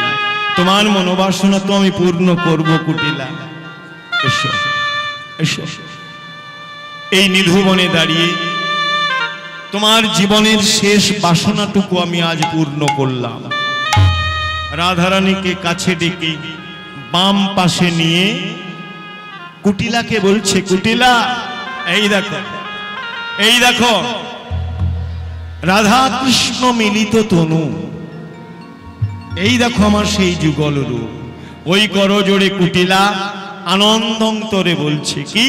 তোমার মনোবাসনা তো আমি পূর্ণ করব। কুটিলা, এসো এসো, এই নিধুবনে দাঁড়িয়ে তোমার জীবনের শেষ বাসনাটুকু আমি আজ পূর্ণ করলাম। রাধারানীকে কাছে ডেকে বাম পাশে নিয়ে কুটিলাকে বলছে, কুটিলা এই দেখো, এই দেখো রাধা কৃষ্ণ মিলিত তনু, এই দেখো আমার সেই যুগল রূপ। ওই করজোড়ে কুটিলা আনন্দন্তরে বলছে কি,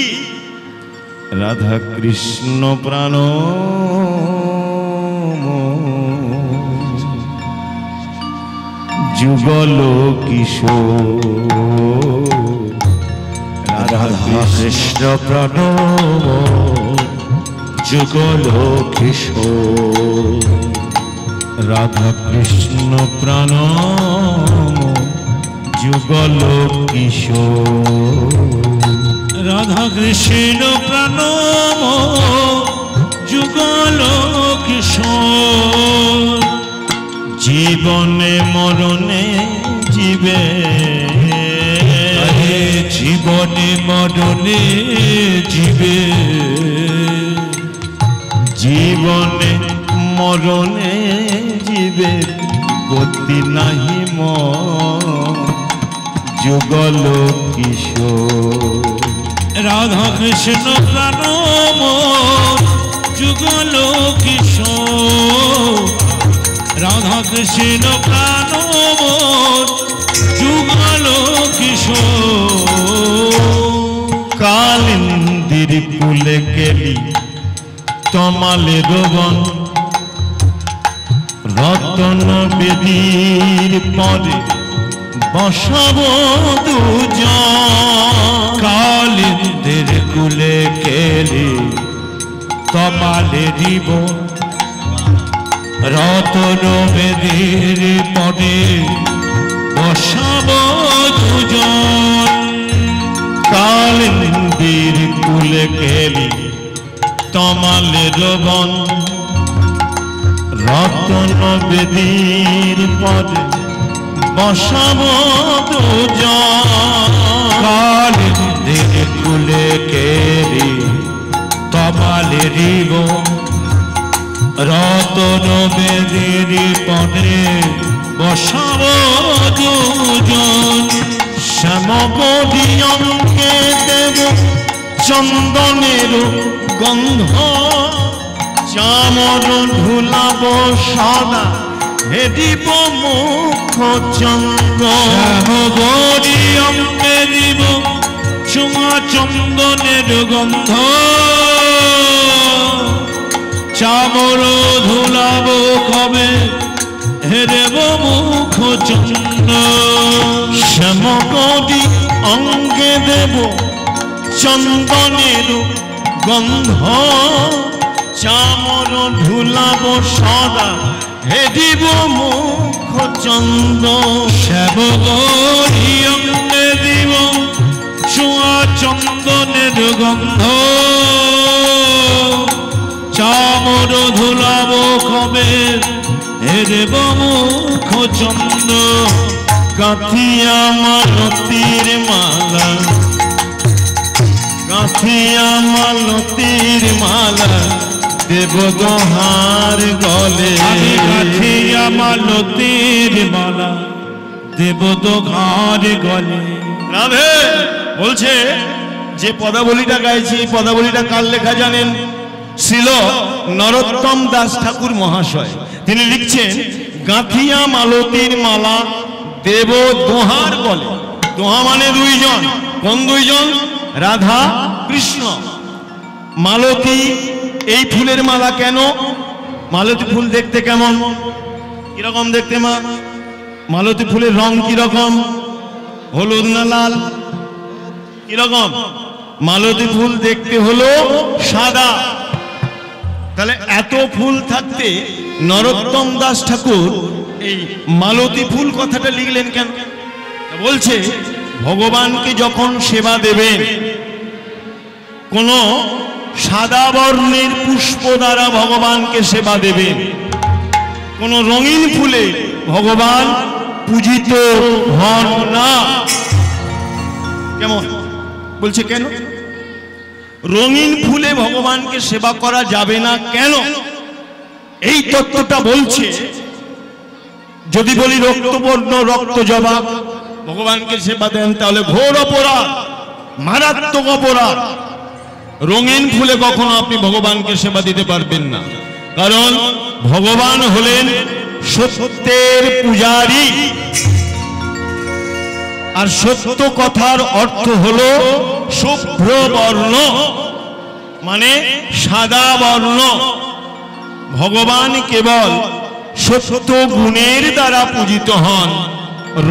রাধা কৃষ্ণ প্রাণ যুগল কিশোর, রাধা কৃষ্ণ প্রাণ যুগল কিশোর, রাধা কৃষ্ণ প্রাণ যুগল কিশোর, রাধা কৃষ্ণ প্রাণ যুগল কিশোর, জীবনে মরণে জীবে, জীবনে মরণে জীবে, জীবনে মরণে জীবে, গতি নাহি যুগল কিশোর, রাধা কৃষ্ণ প্রাণ যুগল কিশোর, রাধা কৃষ্ণ প্রাণ যুগল কিশোর। কালিন্দির কুলে গেলি তমালে রোবন, রতন বেদীর পরে বসাব দুজন, কালিন্দের কুলে গেলি তমালে দিব, রতন বেদীর পরে বসাব দুজন, কালিন্দির কুলে কেলি তমালের বন রতন বেদীর পদে বসাব দুজন কালিন্দির কুলে কেলি তমালেরি বন রতন বেদীর পদে বসাব দুজন শ্যামবদী অঙ্কে দেব চন্দনের গন্ধ চামর ধুলাব সদা হেদিব মুখ চন্দ্র শ্যামবদী অঙ্কে দিব চুমা চন্দনের গন্ধ চামর ধুলাব কবে হেদেব মুখ চন্দ্র শ্যামবদী অঙ্গে দেব চন্দনের গন্ধ চামর ধুলাব সদা হেদিব মুখ চন্দ্র শ্যামবদী অঙ্গে দিব চুয়া চন্দনের গন্ধ চামর ধুলাব কবে হেদেব মুখ চন্দ্র গাঁথিয়া মালতীর মালা গাঁথিয়া মালতীর মালা দেব দোহার গলে আমি গাঁথিয়া মালতীর মালা দেব দোহার গলে। রাধে বলছে যে পদাবলীটা গাইছি এই পদাবলীটা কার লেখা জানেন? ছিল নরোত্তম দাস ঠাকুর মহাশয়। তিনি লিখছেন গাঁথিয়া মালতীর মালা দেব দোহার গলে। দোহা মানে দুইজন। কোন দুইজন? রাধা কৃষ্ণ। মালতী এই ফুলের মালা কেন? মালতী ফুল দেখতে কেমন? কিরকম দেখতে মা? মালতী ফুলের রং কিরকম? হলুদ না লাল? কিরকম? মালতী ফুল দেখতে হলো সাদা। তাহলে এত ফুল থাকতে নরোত্তম দাস ঠাকুর এই মালতী ফুল কথাটা লিখলেন কেন? বলছে ভগবানকে যখন সেবা দেবেন কোন সাদা বর্ণের পুষ্প দ্বারা ভগবানকে সেবা দেবেন, কোন রঙিন ফুলে ভগবান পূজিত হন না। কেমন বলছে? কেন রঙিন ফুলে ভগবানকে সেবা করা যাবে না কেন? এই তত্ত্বটা বলছে যদি বলি রক্তবর্ণ রক্ত জবা ভগবানকে সেবা দেন তাহলে ঘোর অপরাধ, মারাত্মক অপরাধ। রঙিন ফুলে কখনো আপনি ভগবানকে সেবা দিতে পারবেন না, কারণ ভগবান হলেন সত্যের পূজারী। আর সত্য কথার অর্থ হলো শুভ্র বর্ণ, মানে সাদা বর্ণ। ভগবান কেবল সত্য গুণের দ্বারা পূজিত হন,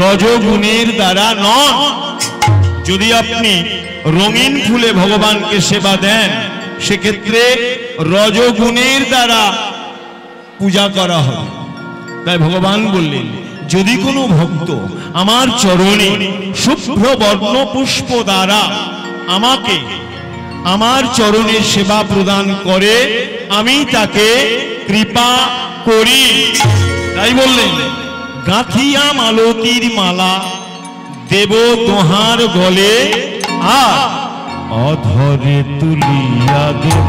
রজগুণের দ্বারা নন। যদি আপনি রঙিন ফুলে ভগবানকে সেবা দেন সেক্ষেত্রে রজগুণের দ্বারা পূজা করা হবে। তাই ভগবান বললেন যদি কোনো ভক্ত আমার চরণে শুভ্র বর্ণ পুষ্প দ্বারা আমাকে আমার চরণের সেবা প্রদান করে আমি তাকে কৃপা করি। তাই বললেন গাঁথিয়া মালতীর মালা দেব দোহার গলে আর অধরে তুলিয়া দেব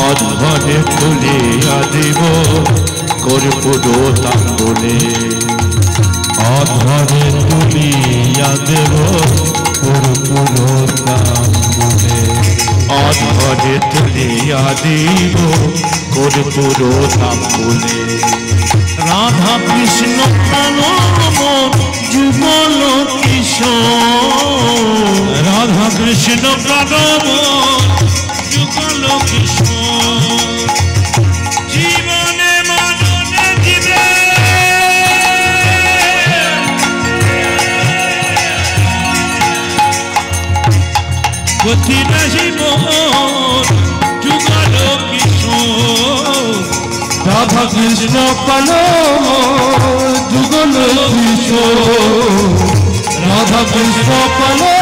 অধরে তুলিয়া দেব কর্পূর তাম্বুলে। অধরে তুলিয়া দেব কর্পূর তাম্বুলে। অধরে তুলিয়া দেব কর্পূর তাম্বুলে। রাধা কৃষ্ণ প্রাণ যুগল কিশোর। রাধা কৃষ্ণ প্রাণ যুগল কিশোর। জীবনে মাননে জীবে গতি নাহি মোর যুগল কিশোর। রাধা কৃষ্ণ পালো যুগল কিশোর রাধা কৃষ্ণ পালো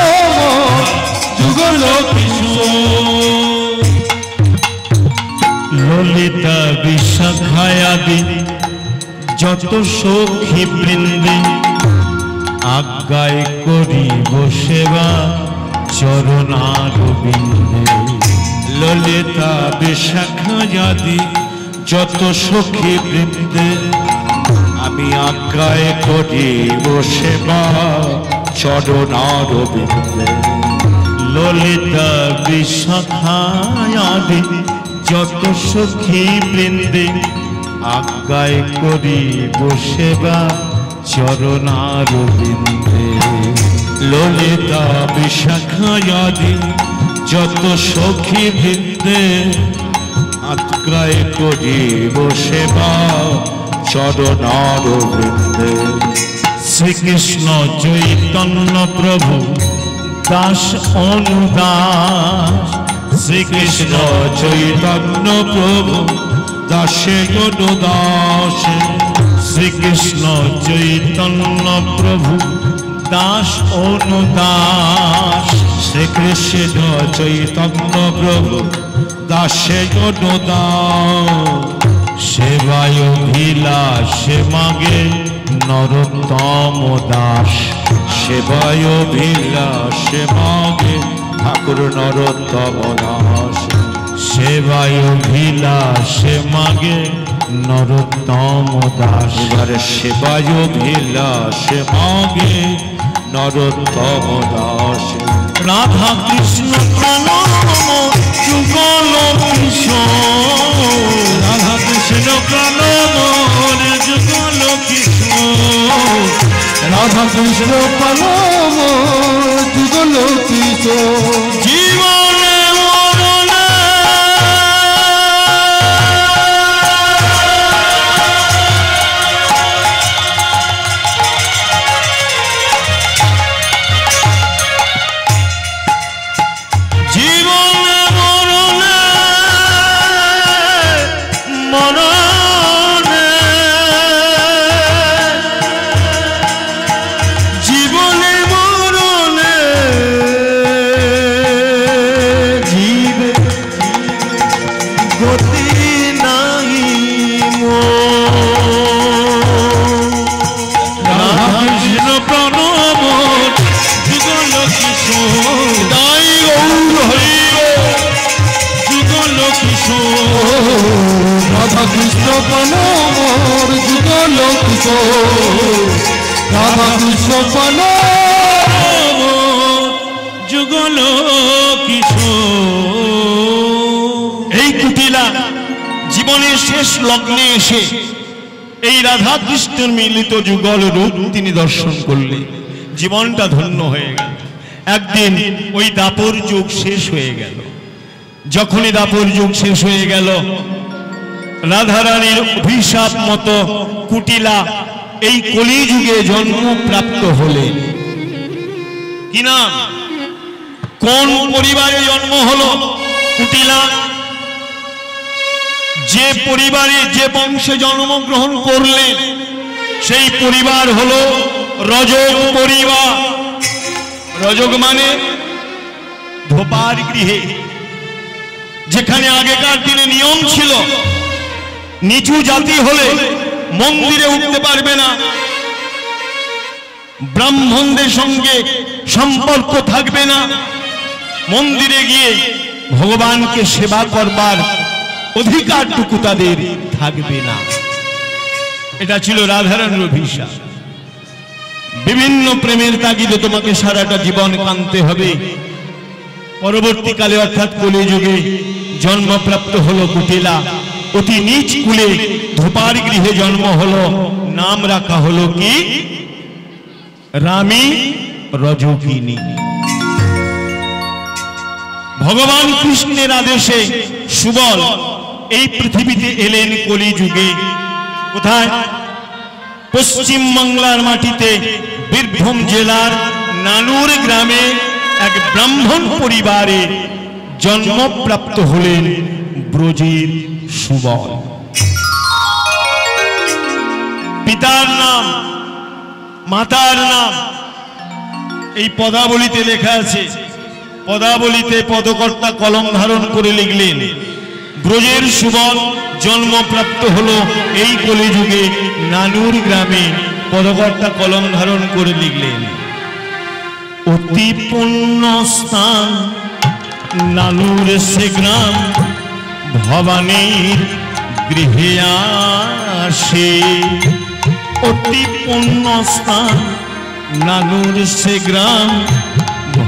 যুগল কিশোর ললিতা বিশাখায়াদি যত সখী বৃন্দে আজ্ঞায় করিব সেবা চরণারবিন্দে। ললিতা বিশাখায়াদি যত সখী বৃন্দে আমি আজ্ঞায় করিব সেবা চরণারবিন্দে। ললিতা বিশাখায়াদি যত সখী বৃন্দে আজ্ঞায় করিব সেবা চরণারবিন্দে। ললিতা বিশাখায়াদি যত সখী বৃন্দে আজ্ঞায় করিব সেবা চরণারবিন্দে। শ্রীকৃষ্ণ চৈতন্য প্রভু দাস অনুদাস। শ্রীকৃষ্ণ চৈতন্য প্রভু দাসে অনুদাস। শ্রীকৃষ্ণ চৈতন্য প্রভু দাস অনুদাস। শ্রীকৃষ্ণ চৈতন্য প্রভু দাসে অনুদাস। সেবায় অভিলাষে মাগে নরোত্তম দাস। সেবায় অভিলাষে মাগে ঠাকুর নরোত্তম দাস। সেবায় অভিলাষে মাগে নরোত্তম দাস। এবারে সেবায় অভিলাষে মাগে নরোত্তম দাস। রাধা কৃষ্ণ প্রণম যুগল কিশোর। রাধা কৃষ্ণ প্রণম যুগল কিশোর। রাধা কৃষ্ণ পালো যুগল কিশোর জীবনে মরণে জীবনে মরণে মরণে জীবনে মরণে জীব গতি নাই রাধা কৃষ্ণ প্রণব যুগল কিশোর। তাই গৌর হরি যুগল কিশোর। রাধা কৃষ্ণ পালো যুগল কিশোর। রাধা কৃষ্ণ পালো যুগল কিশোর। এই কুটিলা জীবনের শেষ লগ্নে এসে এই রাধা কৃষ্ণের মিলিত যুগল রূপ তিনি দর্শন করলেন। জীবনটা ধন্য হয়ে গেল। একদিন ওই দাপর যুগ শেষ হয়ে গেল। যখনই দাপর যুগ শেষ হয়ে গেল, রাধারানীর অভিশাপ মতো কুটিলা এই কলিযুগে জন্মপ্রাপ্ত হলেন। কি নাম, কোন পরিবারে জন্ম হলো কুটিলা? যে পরিবারে যে বংশে জন্মগ্রহণ করলেন সেই পরিবার হলো রজক পরিবার। রজক মানে ধোপার গৃহে, যেখানে আগেকার দিনে নিয়ম ছিল নিচু জাতি হলে মন্দিরে উঠতে পারবে না, ব্রাহ্মণদের সঙ্গে সম্পর্ক থাকবে না, মন্দিরে গিয়ে ভগবানকে সেবা করবার অধিকারটুকু তাদের থাকবে না। এটা ছিল রাধারানীর অভিশাপ। বিভিন্ন প্রেমের তাগিদে তোমাকে সারাটা জীবন কাঁদতে হবে। পরবর্তীকালে অর্থাৎ কলিযুগে জন্মপ্রাপ্ত হলো কুটিলা। অতি নীচ কুলে ধোপার গৃহে জন্ম হলো। নাম রাখা হলো কি? রামী রজকিনী। ভগবান কৃষ্ণের আদেশে সুবল এই পৃথিবীতে এলেন কলিযুগে। কোথায়? পশ্চিম বাংলার মাটিতে বীরভূম জেলার নানুর গ্রামে এক ব্রাহ্মণ পরিবারে জন্মপ্রাপ্ত হলেন ব্রজের সুবল। পিতার নাম, মাতার নাম এই পদাবলিতে লেখা আছে। পদাবলিতে পদকর্তা কলম ধারণ করে লিখলেন, ব্রজের সুবল জন্মপ্রাপ্ত হলো এই কলিযুগে নানুর গ্রামে। পদকর্তা কলম ধারণ করে লিখলেন, অতি পুণ্য স্থান নানুর সে গ্রাম, ভবানীর গৃহে আসে। অতি পুণ্য স্থান নানুর সে গ্রাম,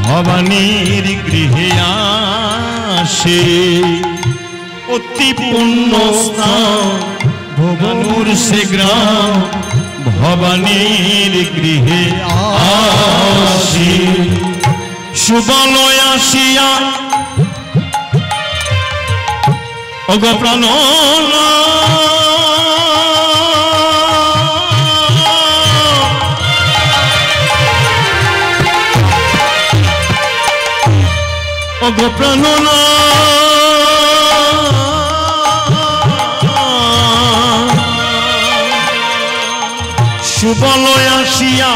ভবানীর গৃহে আসে। অতি পুণ্য স্থান ভবানুর সে গ্রাম, ভবানীর গৃহে আসে। সুবলয় আসিয়া অগ প্রাণ অগ প্রাণ সুবলয় আসিয়া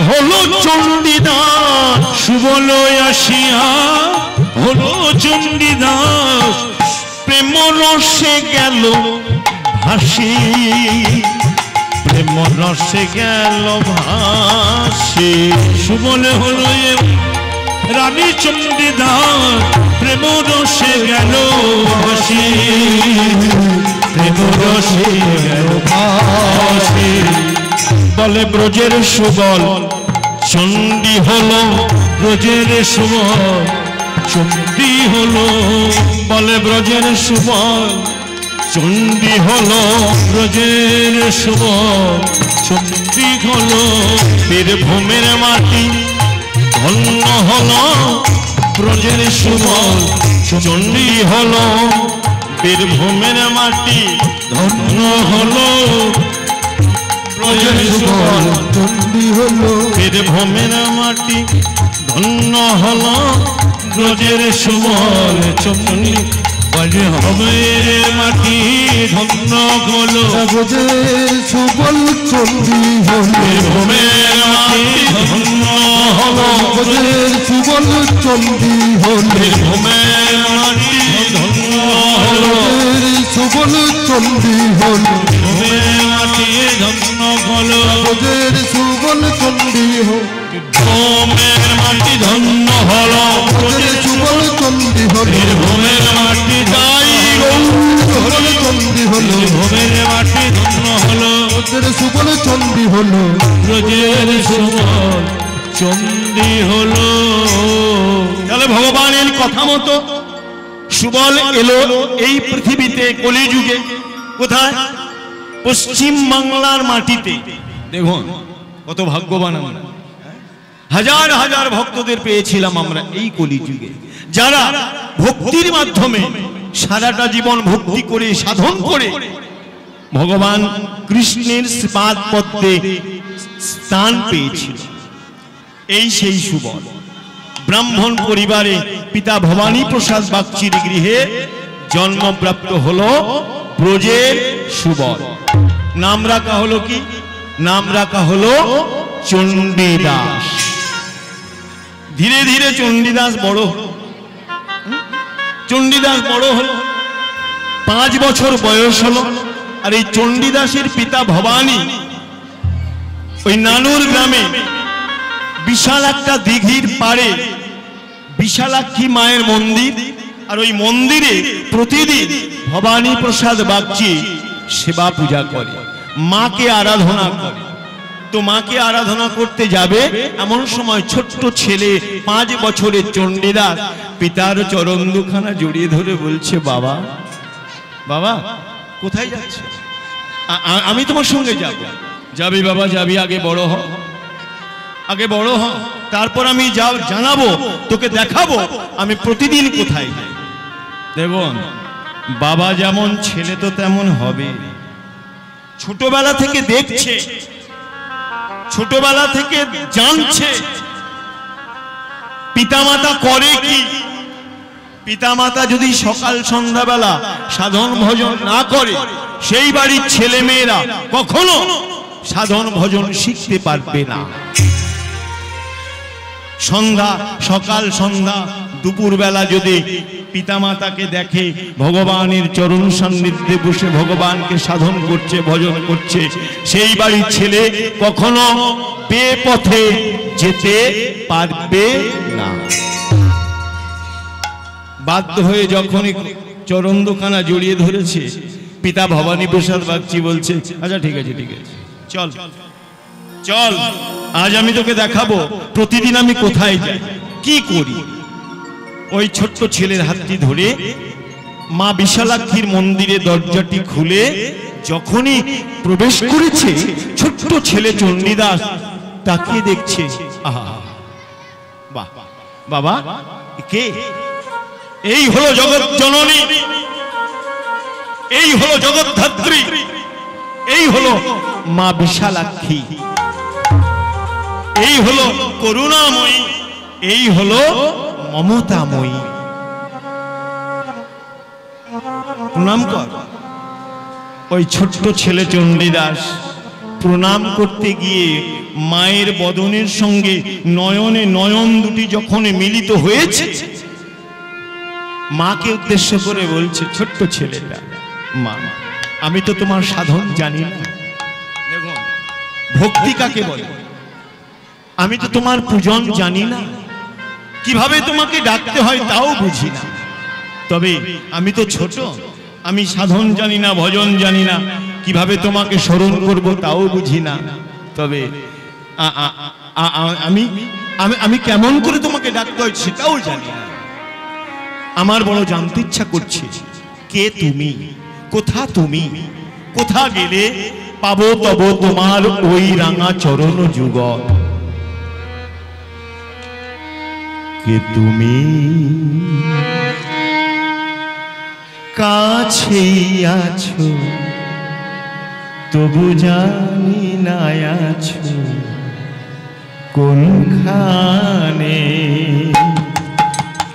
হলো চণ্ডীদাস। সুবলয় আসিয়া হলো চণ্ডীদাস, প্রেম রসে গেল ভাসি, প্রেম রসে গেল ভাসি। সুবলে হলো রানী চণ্ডীদাস, প্রেম রসে গেল ভাসি, প্রেম রসে গেল ভাসি। বলে ব্রজের সুবল চণ্ডী হলো, ব্রজের সুবল চণ্ডী হলো। বলে ব্রজের সুবল চণ্ডী হলো, ব্রজের সুবল চণ্ডী হলো। বীরভূমের মাটি ধন্য হলো, ব্রজের সুবল চণ্ডী হলো। বীরভূমের মাটি ধন্য হলো, ব্রজের সুবল চণ্ডী হলো। বীরভূমের মাটি ধন্য হলো, ব্রজের সুবল চণ্ডী। বলে হবে মাটি ধন্য হলো, ব্রজের সুবল চণ্ডী হলো। বীরভূমের মাটি ধন্য হলো, ব্রজের সুবল চণ্ডী হলো। বীরভূমের মাটি ধন্য হলো, ব্রজের সুবল চণ্ডী হলো। বীরভূমের মাটি ধন্য হলো। ব্রজের সুবল চণ্ডী হলো। বীরভূমের মাটি ধন্য হলো, ব্রজের সুবল চণ্ডী হলো। বীরভূমের মাটি তাই সুবল চণ্ডী হলো। বীরভূমের মাটি ধন্য হলো, ব্রজের সুবল চণ্ডী হলো। ব্রজের সুবল চণ্ডী হলো। তাহলে ভগবানের কথা মতো সুবল এলো এই পৃথিবীতে কলিযুগে। কোথায়? পশ্চিম বাংলার মাটিতে। দেখুন কত ভাগ্যবান আমরা, হাজার হাজার ভক্তদের পেয়েছিলাম আমরা এই কলিযুগে, যারা ভক্তির মাধ্যমে সারাটা জীবন ভক্তি করে সাধন করে ভগবান কৃষ্ণের পাদ পদ্মে স্থান পেয়েছিল। এই সেই সুবল। ব্রাহ্মণ পরিবারে পিতা ভবানী প্রসাদ বাগচির গৃহে জন্মপ্রাপ্ত হলো ব্রজের সুবল। নাম রাখা হলো কি? নাম রাখা হলো চণ্ডীদাস। ধীরে ধীরে চণ্ডীদাস বড় হলো। চণ্ডীদাস বড় হলো, 5 বছর বয়স হলো। আর এই চণ্ডীদাসের পিতা ভবানী ওই নানুর গ্রামে বিশাল একটা দিঘির পাড়ে বিশালাক্ষী মায়ের মন্দির, আর ওই মন্দিরে প্রতিদিন ভবানী প্রসাদ বাগচি সেবা পূজা করে, মাকে আরাধনা করে। তো মাকে আরাধনা করতে যাবে এমন সময় ছোট্ট ছেলে 5 বছরের চণ্ডীদাস পিতার চরণ দুখানা জড়িয়ে ধরে বলছে, বাবা বাবা কোথায় যাচ্ছে? আমি তোমার সঙ্গে যাব। যাবি বাবা যাবি, আগে বড় হ, আগে বড় হ, তারপর আমি জানাবো তোকে, দেখাবো আমি প্রতিদিন কোথায় যাই। দেখুন বাবা যেমন ছেলে তো তেমন হবে। ছোটবেলা থেকে দেখছে, ছোটবেলা থেকে জানছে পিতামাতা করে কি। পিতামাতা যদি সকাল সন্ধ্যাবেলা সাধন ভজন না করে, সেই বাড়ির ছেলে মেয়েরা কখনো সাধন ভজন শিখতে পারবে না। সন্ধ্যা, সকাল সন্ধ্যা দুপুরবেলা যদি পিতামাতাকে দেখে ভগবানের চরণ সান্নিধ্যে বসে ভগবানকে সাধন করছে, ভজন করছে, সেই বাড়ির ছেলে কখনো বেপথে যেতে পারবে না। বাধ্য হয়ে যখনই চরণ দোকানা জড়িয়ে ধরেছে, পিতা ভবানী প্রসাদ বাগচি বলছে, আচ্ছা ঠিক আছে ঠিক আছে, চল চল, আজ আমি তোকে দেখাবো প্রতিদিন আমি কোথায় যাই, কি করি। ওই ছোট্ট ছেলের হাতটি ধরে মা বিশালাক্ষীর মন্দিরে দরজাটি খুলে যখনই প্রবেশ করেছে, ছোট্ট ছেলে চণ্ডীদাস তাকিয়ে দেখছে, আহা বাহ বাবা, কে? এই হলো জগৎ জননী, এই হলো জগৎধাত্রী, এই হলো মা বিশালাক্ষী, এই হলো করুণাময়ী, এই হলো মমতাময়ী। প্রণাম কর। ওই ছোট্ট ছেলে চণ্ডীদাস প্রণাম করতে গিয়ে মায়ের বদনের সঙ্গে নয়নে নয়ন দুটি যখন মিলিত হয়েছে, মাকে উদ্দেশ্য করে বলছে, ছোট্ট ছেলেটা, মা আমি তো তোমার সাধন জানি না, দেখুন ভক্তি কাকে বলে, আমি তো তোমার পূজন জানি না, কিভাবে তোমাকে ডাকতে হয় তাও বুঝি না, তবে আমি তো ছোট, আমি সাধন জানি না, ভজন জানি না, কিভাবে তোমাকে স্মরণ করব তাও বুঝি না, তবে আমি আমি কেমন করে তোমাকে ডাকতে হয় সেটাও জানি না। আমার বড় জানতে ইচ্ছা করছে, কে তুমি, কোথা তুমি, কোথা গেলে পাবো তব তোমার ওই রাঙা চরণ যুগল। কে তুমি, কাছেই আছো তবু জানি না আছো কোনখানে।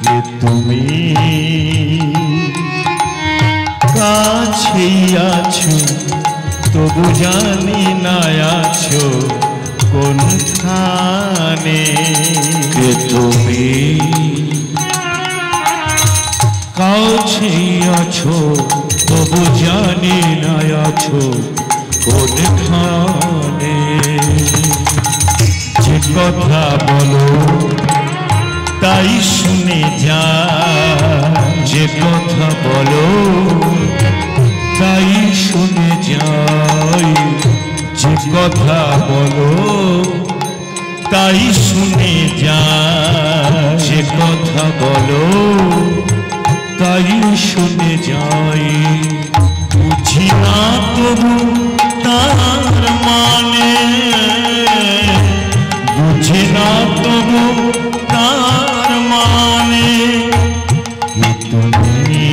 কে তুমি, কাছেই আছো তবু জানি না আছো কোনখানে। কে তুমি, কাছেই আছো তবু জানি না আছো কোনখানে। যে কথা বলো তাই শুনে যা, যে কথা বলো তাই শুনে যাই, যে কথা বলো তাই শুনে যা, যে কথা বলো তাই শুনে যাই। বুঝি না তবু তার মানে, বুঝি না তবু তার মানে। তুমি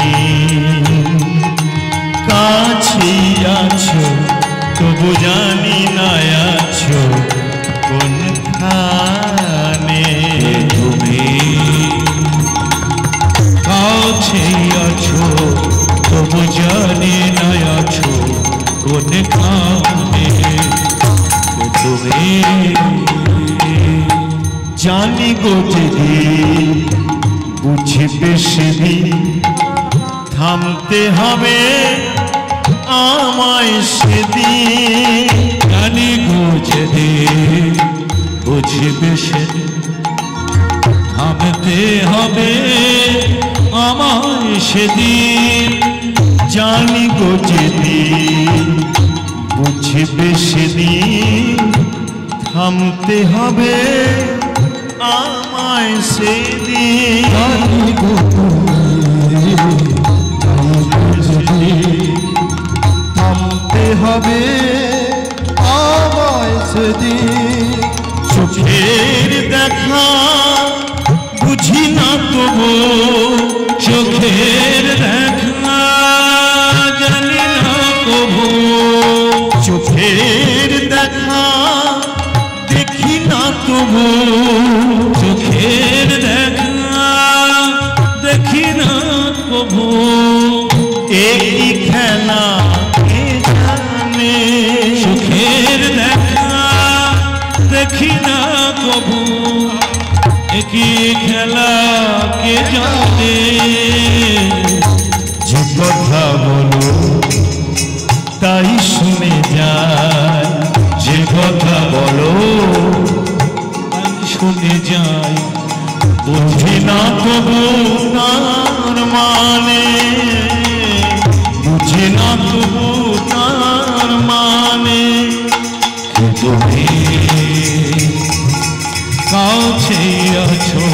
কাছে আছো তবু জানি না আছো কোনখানে। তুমি কাছেই আছো তবু জানি না আছো কোনখানে। তুমি জানি গো যেদিন বুঝবে সেদিন থামতে হবে আমায় সেদিন। জানি গো যেদিন বুঝবে সেদিন থামতে হবে আমায় সেদিন। জানি গো যেদিন বুঝবে সেদিন থামতে হবে আমায় সেদিন। জানি গো থামতে হবে আমায় সেদিন। চোখের দেখা বুঝি না তবু, চোখের দেখা জানি না কবু। চোখের দেখা দেখি না তবু, চোখের দেখা দেখি না কবু। এই খেলা কে কি খেলা কে জানে, যে কথা বলো তাই শুনে যায়, যে কথা বলো তাই শুনে যায়, বুঝি না তবু তার মানে, বুঝি না তবু তার মানে। তুমি কাছে আছো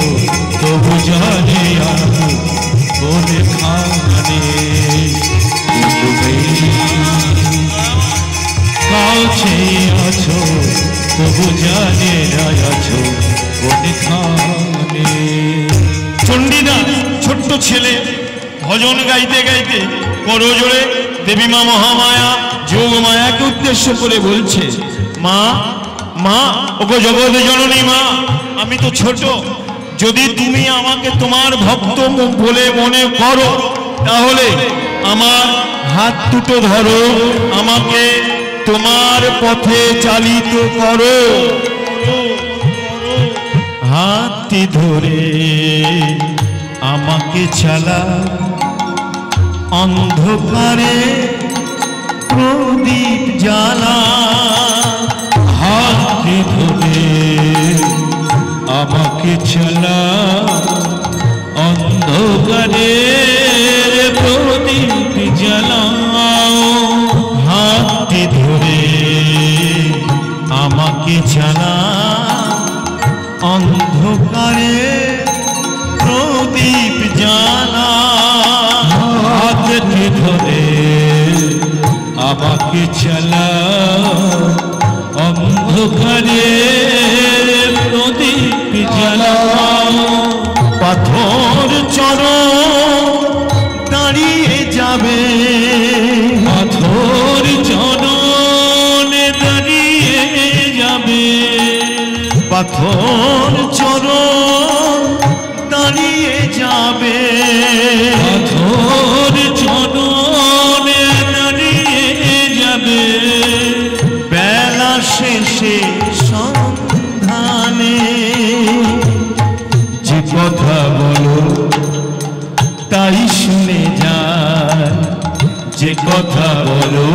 তবু জানে আছো বলে খানে, তুমি কাছে আছো তবু জানে আছো বলে খানে। চণ্ডীদাস ছোট্ট ছেলে ভজন গাইতে গাইতে করজোড়ে দেবী মা মহামায়া যোগমায়াকে উদ্দেশ্য করে বলছে, মা মা ওগো জগৎ জননী মা, আমি তো ছোট, যদি তুমি আমাকে তোমার ভক্ত বলে মনে করো তাহলে আমার হাত দুটো ধরো, আমাকে তোমার পথে চালিত করো। হাতটি ধরে আমাকে চালা, অন্ধকারে প্রদীপ জ্বালা। হাতে ধরে আমাকে চালা, অন্ধকারে প্রদীপ জ্বালাও। হাতটি ধরে আমাকে চালা, অন্ধকারে প্রদীপ জ্বালা। হাতে ধরে আমাকে চালা, অন্ধকারে প্রদীপ জ্বালাও। পাথর চরণ দাঁড়িয়ে যাবে, পাথর চরণে দাঁড়িয়ে যাবে, পাথর চরণ দাঁড়িয়ে যাবে, পাথর চরণে দাঁড়িয়ে যাবে। বেলা শেষে সন্ধানে, যে কথা বলো তাই শুনে যায়, যে কথা বলো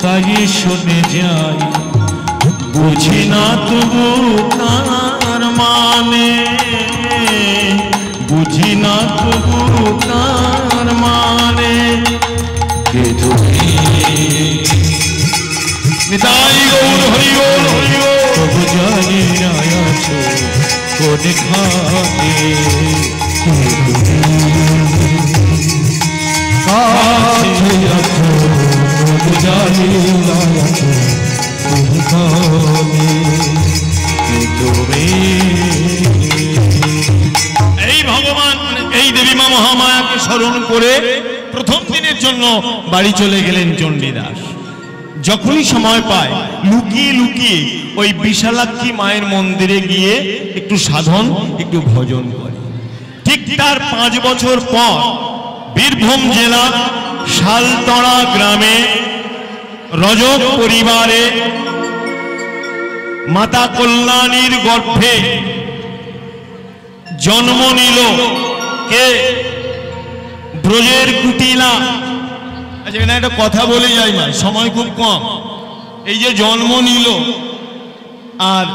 তাই শুনে যাই, বুঝি না তবু তার মানে, বুঝি না তবু তার মানে। কে তুমি নিতাই গৌর হরি গৌর হরি গৌর। তবু জানি না আছো কোনখানে, কাছে আছো তবু জানি না আছো কোনখানে, কে তুমি। এই ভগবান এই দেবী মা মহামায়াকে স্মরণ করে প্রথম দিনের জন্য বাড়ি চলে গেলেন চণ্ডীদাস। যখনই সময় পায় লুকিয়ে লুকিয়ে ওই বিশালাক্ষী মায়ের মন্দিরে গিয়ে একটু সাধন একটু ভজন করে। ঠিক তার 5 বছর পর বীরভূম জেলা শালতড়া গ্রামে রজক পরিবারে মাতা কল্যাণীর গর্ভে জন্ম নিল কে? ব্রজের কুটিলা। আচ্ছা এখানে একটা কথা বলে যাই না, সময় খুব কম। এই যে জন্ম নিল আর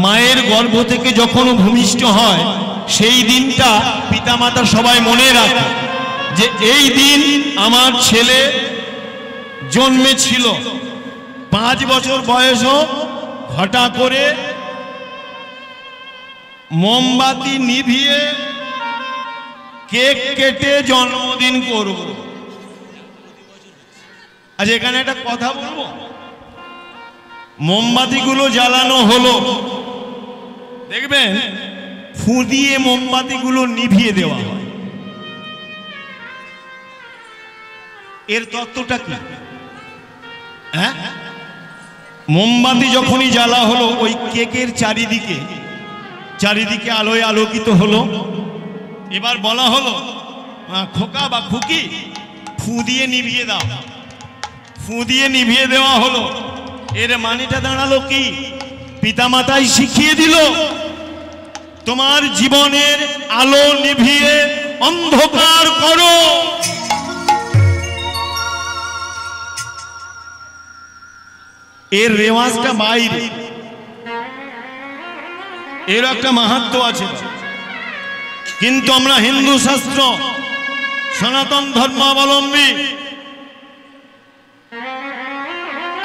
মায়ের গর্ভ থেকে যখন ভূমিষ্ঠ হয় সেই দিনটা পিতামাতা সবাই মনে রাখে যে এই দিন আমার ছেলে জন্মেছিল। 5 বছর বয়স ঘটা করে মোমবাতি নিভিয়ে কেক কেটে জন্মদিন করব। আচ্ছা এখানে একটা কথা বলবো, মোমবাতিগুলো জ্বালানো হলো, দেখবেন ফু দিয়ে মোমবাতিগুলো নিভিয়ে দেওয়া হয়। এর তত্ত্বটা কি? হ্যাঁ, মোমবাতি যখনই জ্বালা হলো ওই কেকের চারিদিকে আলোয় আলোকিত হলো। এবার বলা হলো খোকা বা খুকি ফু দিয়ে নিভিয়ে দাও। ফু দিয়ে নিভিয়ে দেওয়া হলো। এর মানেটা দাঁড়ালো কি? পিতামাতাই শিখিয়ে দিল তোমার জীবনের আলো নিভিয়ে অন্ধকার করো। এর রেওয়াজটা বাইরে, এর একটা মাহাত্ম্য আছে, কিন্তু আমরা হিন্দু শাস্ত্র সনাতন ধর্মাবলম্বী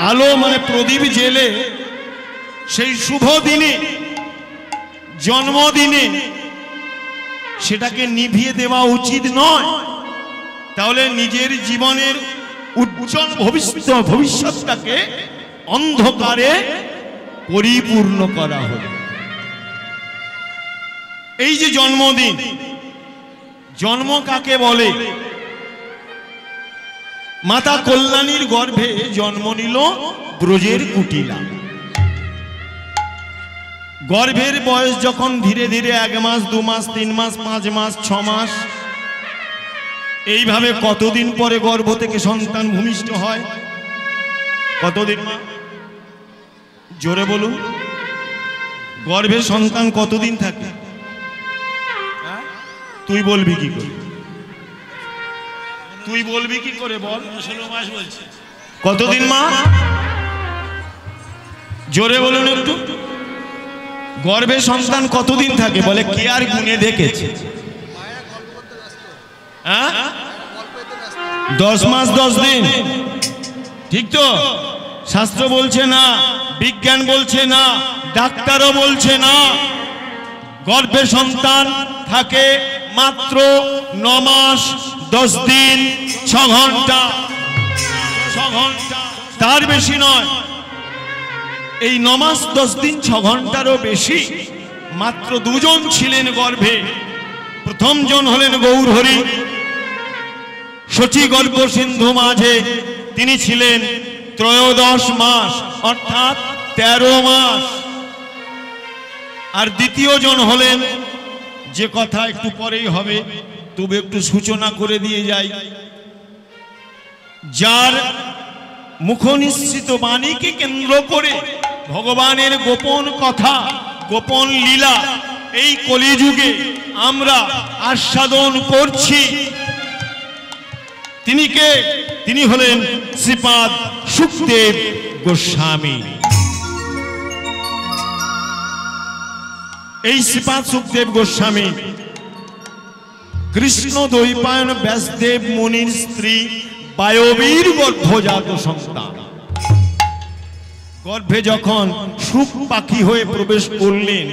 আলো মানে প্রদীপ জেলে সেই শুভ দিনে, জন্মদিনে সেটাকে নিভিয়ে দেওয়া উচিত নয়। তাহলে নিজের জীবনের উজ্জ্বল ভবিষ্যৎটাকে অন্ধকারে পরিপূর্ণ করা হলো। এই যে জন্মদিন, জন্ম কাকে বলে? মাতা কল্যাণীর গর্ভে জন্ম নিল ব্রজের কুটিলা। গর্ভের বয়স যখন ধীরে ধীরে 1 মাস, 2 মাস, 3 মাস, 5 মাস, 6 মাস, এইভাবে কতদিন পরে গর্ভ থেকে সন্তান ভূমিষ্ঠ হয়? কতদিন মা? জোরে বলুন। গর্ভে সন্তান কতদিন থাকে? তুই বলবি কি করে? তুই বলবি কি করে বল? 16 মাস বলছে। কতদিন মা? জোরে বলুন একটু। গর্ভে সন্তান কতদিন থাকে বলে? কে আর গুনে দেখেছে? 10 মাস 10 দিন, ঠিক তো? শাস্ত্র বলছে না, বিজ্ঞান বলছে না, ডাক্তারও বলছে না। গর্ভে সন্তান থাকে মাত্র 9 মাস 10 দিন 6 ঘন্টা, 6 ঘন্টা, তার বেশি নয়। এই 9 মাস 10 দিন 6 ঘন্টারও বেশি মাত্র 2 জন ছিলেন গর্ভে। প্রথম জন হলেন গৌরহরি, শচী গর্ভ সিন্ধু মাঝে, তিনি ছিলেন 13 মাস অর্থাৎ 13 মাস। আর দ্বিতীয় জন হলেন, যে কথা একটু পরেই হবে তবে একটু সূচনা করে দিয়ে যাই, যার মুখনিসৃত বাণীকে কেন্দ্র করে ভগবানের গোপন কথা, গোপন লীলা এই কলিযুগে আমরা আস্বাদন করছি। তিনি কে? তিনি হলেন শ্রীপাদ সুখদেব গোস্বামী। এই শ্রীপাদ সুখদেব গোস্বামী কৃষ্ণ দ্বৈপায়ন ব্যাসদেব মুনির স্ত্রী বায়বীর গর্ভজাত সন্তান। গর্ভে যখন সুখ পাখি হয়ে প্রবেশ করলেন,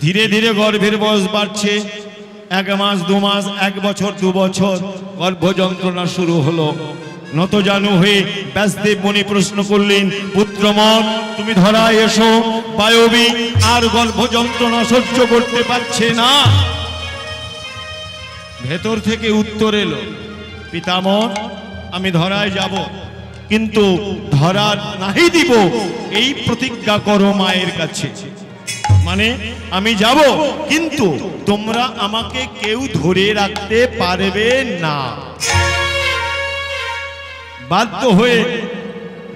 ধীরে ধীরে গর্ভের বয়স বাড়ছে। 1 মাস 2 মাস, 1 বছর 2 বছর, গর্ভ যন্ত্রণা শুরু হলো। নতজানু হয়ে ব্যাসদেব মুনি প্রশ্ন করলেন, পুত্রমন তুমি ধরায় এসো। বায়বী আর গর্ভ যন্ত্রণা সহ্য করতে পারছে না। ভেতর থেকে উত্তর এলো, পিতামহ আমি ধরায় যাব, কিন্তু ধরার নাহি দিব এই প্রতিজ্ঞা করো মায়ের কাছে। মানে আমি যাব, কিন্তু তোমরা আমাকে কেউ ধরে রাখতে পারবে না। বাধ্য হয়ে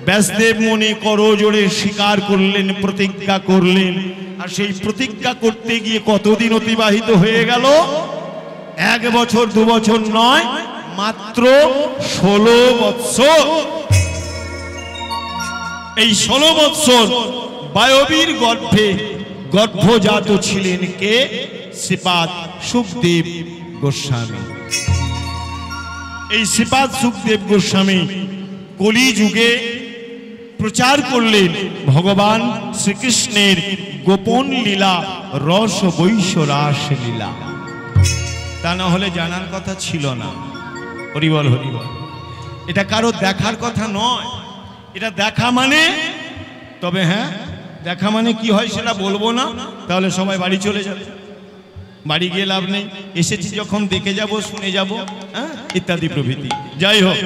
ব্যাসদেব মুনি করজোড়ে স্বীকার করলেন, প্রতিজ্ঞা করলেন। আর সেই প্রতিজ্ঞা করতে গিয়ে কতদিন অতিবাহিত হয়ে গেল? 1 বছর 2 বছর নয়, মাত্র 16 বৎসর। এই 16 বৎসর বায়বীর গর্ভে গর্ভজাত ছিলেন কে? শ্রীপাদ সুখদেব গোস্বামী। এই শ্রীপাদ সুখদেব গোস্বামী কলিযুগে প্রচার করলেন ভগবান শ্রীকৃষ্ণের গোপন লীলা, রস বৈশ রাস লীলা। তা না হলে জানার কথা ছিল না। হরিবল হরিবল। এটা কারো দেখার কথা নয়, এটা দেখা মানে, তবে হ্যাঁ দেখা মানে কি হয় সেটা বলবো না, তাহলে সবাই বাড়ি চলে যাবে। বাড়ি গিয়ে লাভ নেই, এসেছি যখন দেখে যাব, শুনে যাব, হ্যাঁ ইত্যাদি প্রভৃতি। যাই হোক,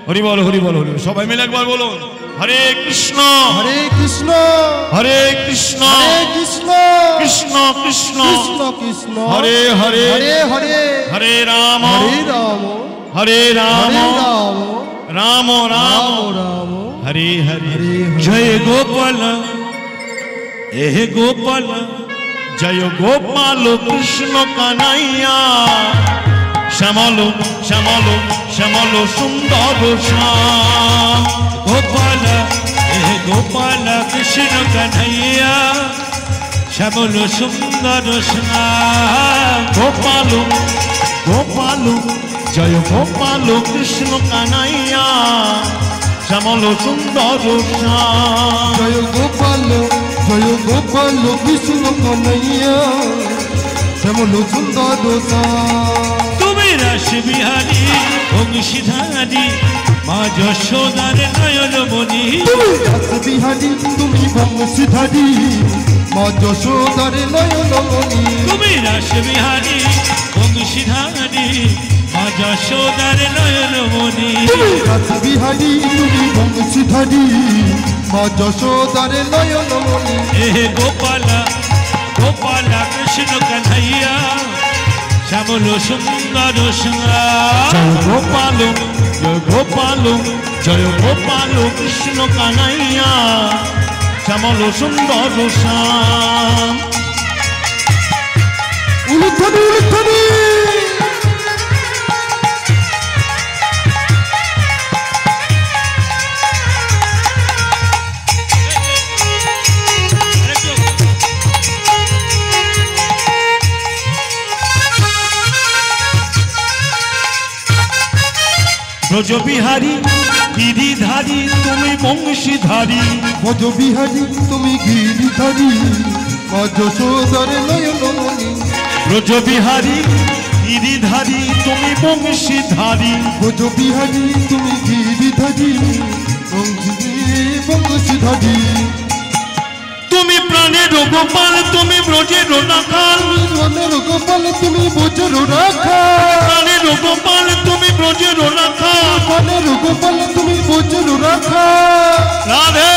হরিবল হরিবল হরিবল। সবাই মিলে একবার বলুন, হরে কৃষ্ণ হরে কৃষ্ণ হরে কৃষ্ণ কৃষ্ণ কৃষ্ণ কৃষ্ণ কৃষ্ণ কৃষ্ণ হরে হরে হরে হরে হরে রাম হরে রাম হরে রাম হরে রাম রাম রাম রাম হরে হরে। হরে হরে। জয় গোপাল হে গোপাল জয় গোপাল কৃষ্ণ কানাইয়া শ্যামল শ্যামল শ্যামল সুন্দর শ্যাম গোপাল গোপাল কৃষ্ণ কানাইয়া শ্যামল সুন্দর শ্যাম গোপাল গোপাল জয় গোপাল কৃষ্ণ কানাইয়া শ্যামল সুন্দর শ্যাম জয় গোপাল কৃষ্ণ কানাইয়া শ্যামল সুন্দর শ্যাম তুমি রাস বিহারী বংশীধারী মা যশোদার নয়ন মণি তুমি রাস বিহারী তুমি বংশীধারী মা যশোদার নয়ন মণি তুমি রাস বিহারী বংশীধারী মা যশোদার নয়ন মণি তুমি রাস বিহারী তুমি বংশীধারী মা যশোদার নয়ন মণি এ গোপালা গোপালা কৃষ্ণ কানাইয়া শ্যামল সুন্দর শ্যাম জয় গোপাল জয় গোপাল জয় গোপাল কৃষ্ণ কানাইয়া শ্যামল সুন্দর শ্যাম উলুধ্বনি উলুধ্বনি ব্রজবিহারী গিরিধারী তুমি বংশীধারী ব্রজবিহারী তুমি গিরিধারী মা যশোদার নয়ন মণি ব্রজবিহারী গিরিধারী তুমি বংশীধারী ব্রজবিহারী তুমি গিরিধারী বংশীধারী তুমি প্রাণের গোপাল তুমি ব্রজের রাখাল মনের গোপাল তুমি বোঝের রাখা প্রাণের গোপাল তুমি ব্রজের রাখাল মনের গোপাল তুমি বোঝের রাখা রাধে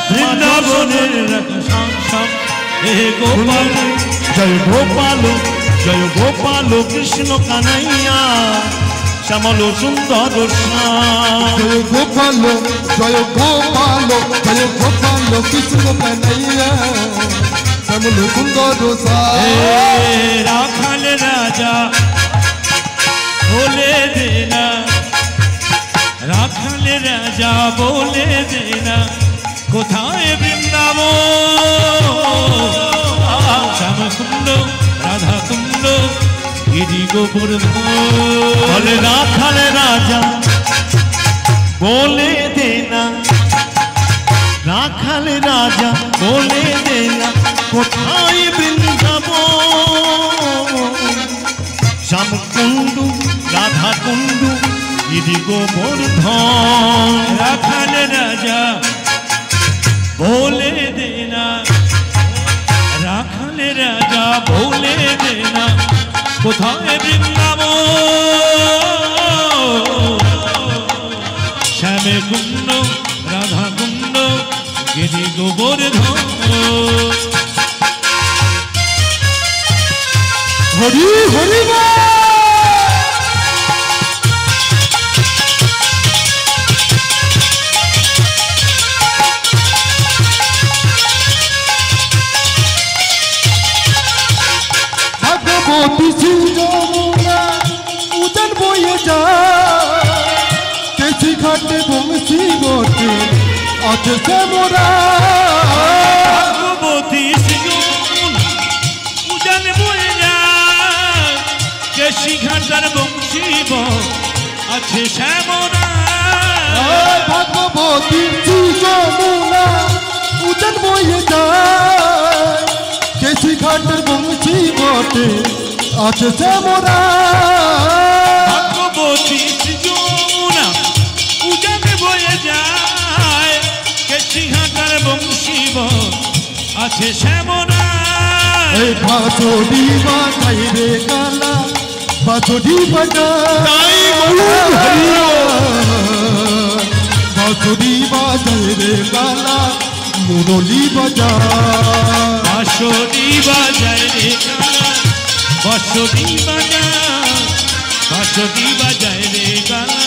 বৃন্দাবনের সংসম হে গোপাল জয় গোপাল জয় গোপাল কৃষ্ণ কানাইয়া শ্যামল সুন্দর শ্যাম জয় গোপাল জয় গোপাল জয় গোপাল কৃষ্ণ কানাইয়া শ্যামল সুন্দর হে রাখাল রাজা বলে দেনা রাখাল রাজা বলে দেনা কোথায় বৃন্দাবন শ্যামকুণ্ড রাধাকুণ্ড গিরি গোবর্ধন বলে রাখাল রাজা বলে দেনা রাখাল রাজা বলে দেনা কোথায় বৃন্দাবন শ্যামকুণ্ড রাধাকুণ্ড গিরি গোবর্ধন রাখাল রাজা বলে দেনা রাখাল রাজা বলে দেনা কোথায় বৃন্দাবন শ্যামে কুণ্ড রাধা কুণ্ড গিরি গোবর্ধন হরি হরি ভাগবতী শ্রী যমুনা উজান বয়ে যায় কেছি ঘাটে বংশী বটে আছে শ্যামরা ভগবতী শ্রীজন উজান বয়ে যায় কেশি ঘাটার বংশীব আছে শ্যামরা ভাগবতী শ্রী যমুনা উজান বয়ে যায় কেছি ঘাটের বংশী বটে আছে শ্যামরা ভগবতী শ্রীজনা উজান বয়ে যায় কেশি ঘাটার বংশীব আছে শ্যামরা এই বাঁশরি বাজাই রে কালা বাঁশরি বাজাই বাঁশরি বাজাই রে কালা মুরলি বাজায় বাঁশরি বাজায় রে কালা বাঁশরি বাজায় বাঁশরি বাজায় রে কালা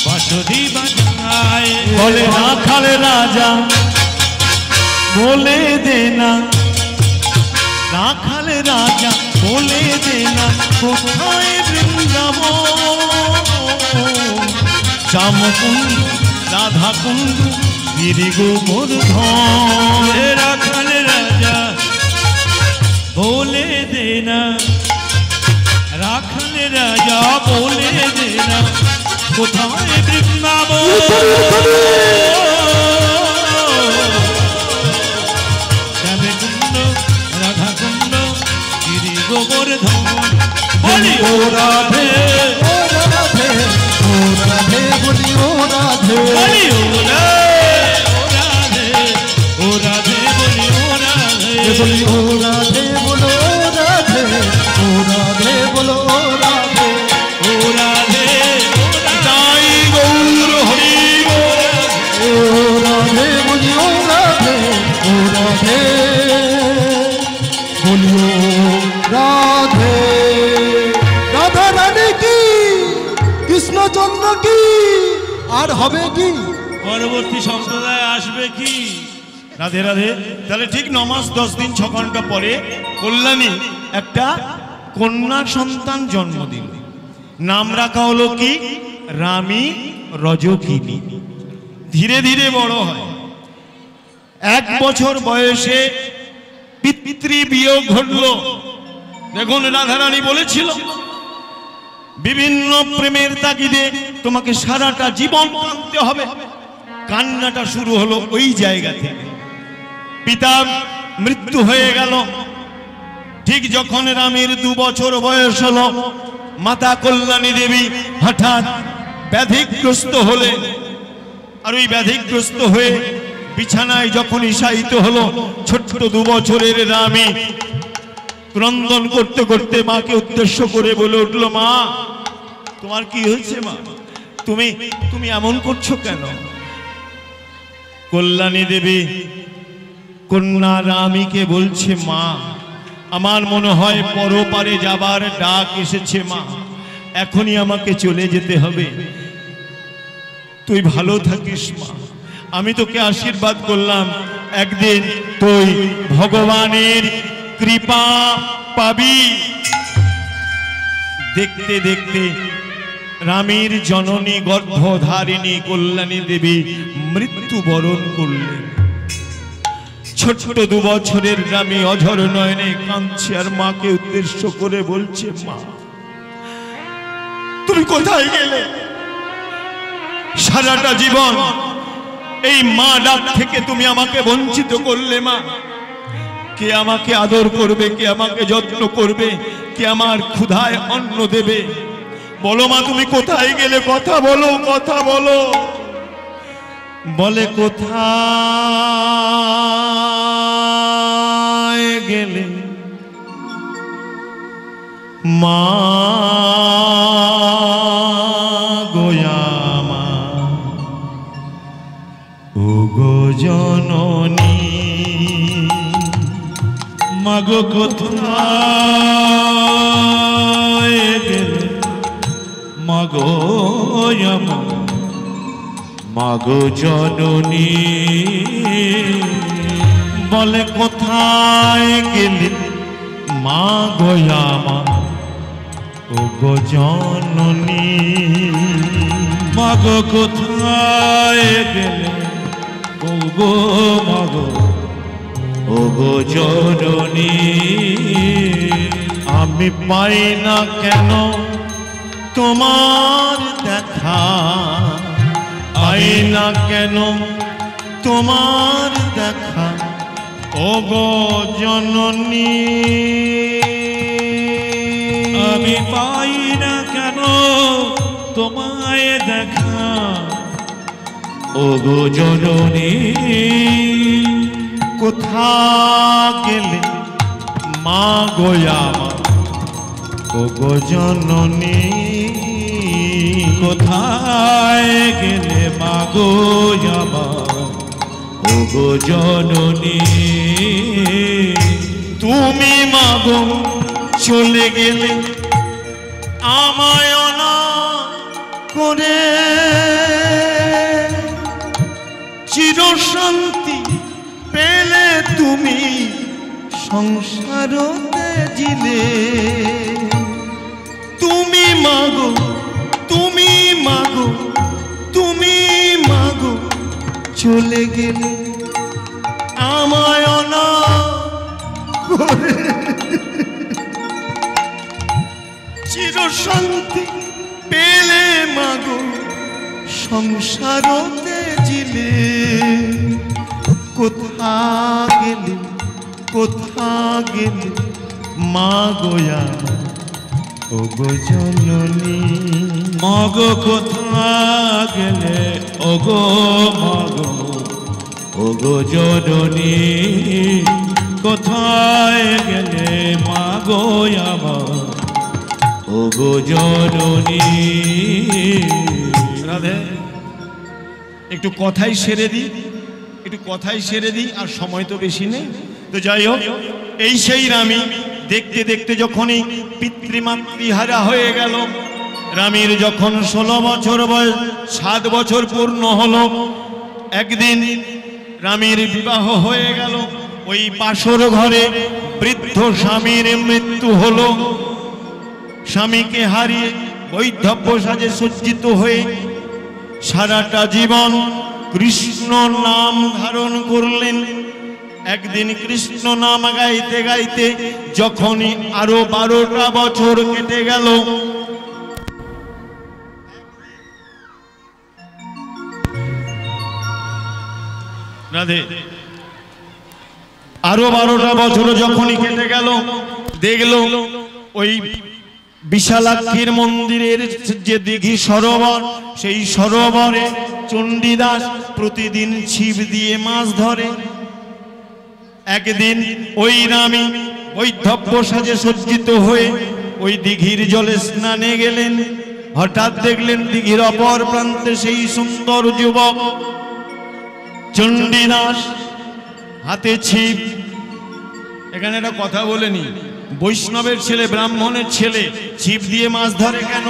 বাঁশরি বাজায় বলে রাখাল রাজা বলে দেনা রাখাল রাজা বলে দে না কোথায় বৃন্দাবন শ্যামকুণ্ড রাধাকুণ্ড গিরি গোবর্ধন রাখাল রাজা বলে দে না রাখাল রাজা বলে দে না কোথায় বৃন্দাবন শ্যামকুণ্ড রাধাকুণ্ড গিরি গোবর্ধন বলি ও রাধে ও রাধে ও রাধে বলি ও রাধে বলি ও রাধে ও রাধে বলি ও রাধে বলি ও রাধে বলো রাধে ও রাধে বলো রাধে ও রাধে তাই গৌর হরি ও রাধে বলি ও রাধে ও রাধে বলি ও রাধে রাধা রানী কি কৃষ্ণচন্দ্র কি আর হবে কি পরবর্তী সম্প্রদায় আসবে কি রাধে রাধে। তাহলে ঠিক 9 মাস 10 দিন 6 ঘন্টা পরে কল্যাণী একটা কন্যা সন্তান জন্ম দিল। নাম রাখা হলো কি রামী রজকিনী। ধীরে ধীরে বড় হয়। 1 বছর বয়সে পিতৃ বিয়োগ ঘটল। দেখুন রাধারানী বলেছিল বিভিন্ন প্রেমের তাগিদে তোমাকে সারাটা জীবন কাঁদতে হবে। কান্নাটা শুরু হলো ওই জায়গা থেকে। পিতার মৃত্যু হয়ে গেল। ঠিক যখন রামের 2 বছর বয়স হলো মাতা কল্যাণী দেবী হঠাৎ ব্যাধিগ্রস্ত হলেন। আর ওই ব্যাধিগ্রস্ত হয়ে বিছানায় যখন ঈশায়িত হলো ছোট্ট 2 বছরের রামী ক্রন্দন করতে করতে মাকে উদ্দেশ্য করে বলে উঠল, মা তোমার কি হয়েছে মা? তুমি এমন করছো কেন? কল্যাণী দেবী কন্যা রামীকে বলছে, মা আমার মনে হয় পরপারে যাবার ডাক এসেছে মা, এখনই আমাকে চলে যেতে হবে। তুই ভালো থাকিস মা, আমি তোকে আশীর্বাদ করলাম একদিন তুই ভগবানের কৃপা পাবি। দেখতে দেখতে রামের জননী গর্ভধারিণী কল্যাণী দেবী মৃত্যুবরণ করলেন। ছোট্ট 2 বছরের রামী অঝর নয়নে কাঁদছে আর মাকে উদ্দেশ্য করে বলছে, মা তুমি কোথায় গেলে? সারাটা জীবন এই মা ডাক থেকে তুমি আমাকে বঞ্চিত করলে মা। কে আমাকে আদর করবে, কে আমাকে যত্ন করবে, কে আমার ক্ষুধায় অন্ন দেবে? বলো মা তুমি কোথায় গেলে? কথা বলো, কথা বলো। বলে কোথায় গেলে মা গোয়ামা ও গো জননী, মাগো কোথায় গেলে মাগো আমার মাগো জননী। বলে কোথায় গেলে মা গোয়ামা ও গো জননী, মাগো কোথায় গেলে ও গো মাগো ও গো জননী। আমি পাই না কেন তোমার দেখা, পাই না কেন তোমার দেখা ও গো জননী। আমি পাই না কেন তোমায় দেখা ও গো জননী। কোথা গেলে মা গোয়ামা ও গো জননী, কোথায় গেলে মাগো আমার ও গো জননী। তুমি মাগো চলে গেলে আমায় অনাথ করে, চিরশান্তি পেলে তুমি সংসারতে জিলে তুমি মাগো তুমি মাগো তুমি মাগো চলে গেলে আমায় অনা চির শান্তি পেলে মাগো সংসারতে জিলে কোথা গেলে মাগো ওগো জননী মাগো কোথা গেলে ওগো মাগো ওগো জননী কোথায় গেলে মাগো আমার ওগো জননী। রাধে একটু কথাই সেরে দিই আর সময় তো বেশি নেই। তো যাই হোক, এই সেই রামী দেখতে দেখতে যখনই পিতৃমাতৃহারা হয়ে গেল, রামীর যখন 16 বছর বয়স, 7 বছর পূর্ণ হলো, একদিন রামীর বিবাহ হয়ে গেল। ওই পাশর ঘরে বৃদ্ধ স্বামীর মৃত্যু হলো। স্বামীকে হারিয়ে বৈধব্য সাজে সজ্জিত হয়ে সারাটা জীবন কৃষ্ণ নাম ধারণ করলেন। একদিন কৃষ্ণ নাম গাইতে গাইতে যখনই আরো 12টা বছর কেটে গেল, রাধে আরো 12টা বছর যখনই কেটে গেল, দেখলো ওই বিশালাক্ষীর মন্দিরের যে দিঘি সরোবর, সেই সরোবরে চণ্ডীদাস প্রতিদিন ছিপ দিয়ে মাছ ধরে। একদিন ওই রামী বৈধব্য সাজে সজ্জিত হয়ে ওই দিঘির জলে স্নানে গেলেন। হঠাৎ দেখলেন দিঘির অপর প্রান্তে সেই সুন্দর যুবক চণ্ডীদাস, হাতে ছিপ। এখানে একটা কথা বলেনি, বৈষ্ণবের ছেলে, ব্রাহ্মণের ছেলে ছিপ দিয়ে মাছ ধরে কেন?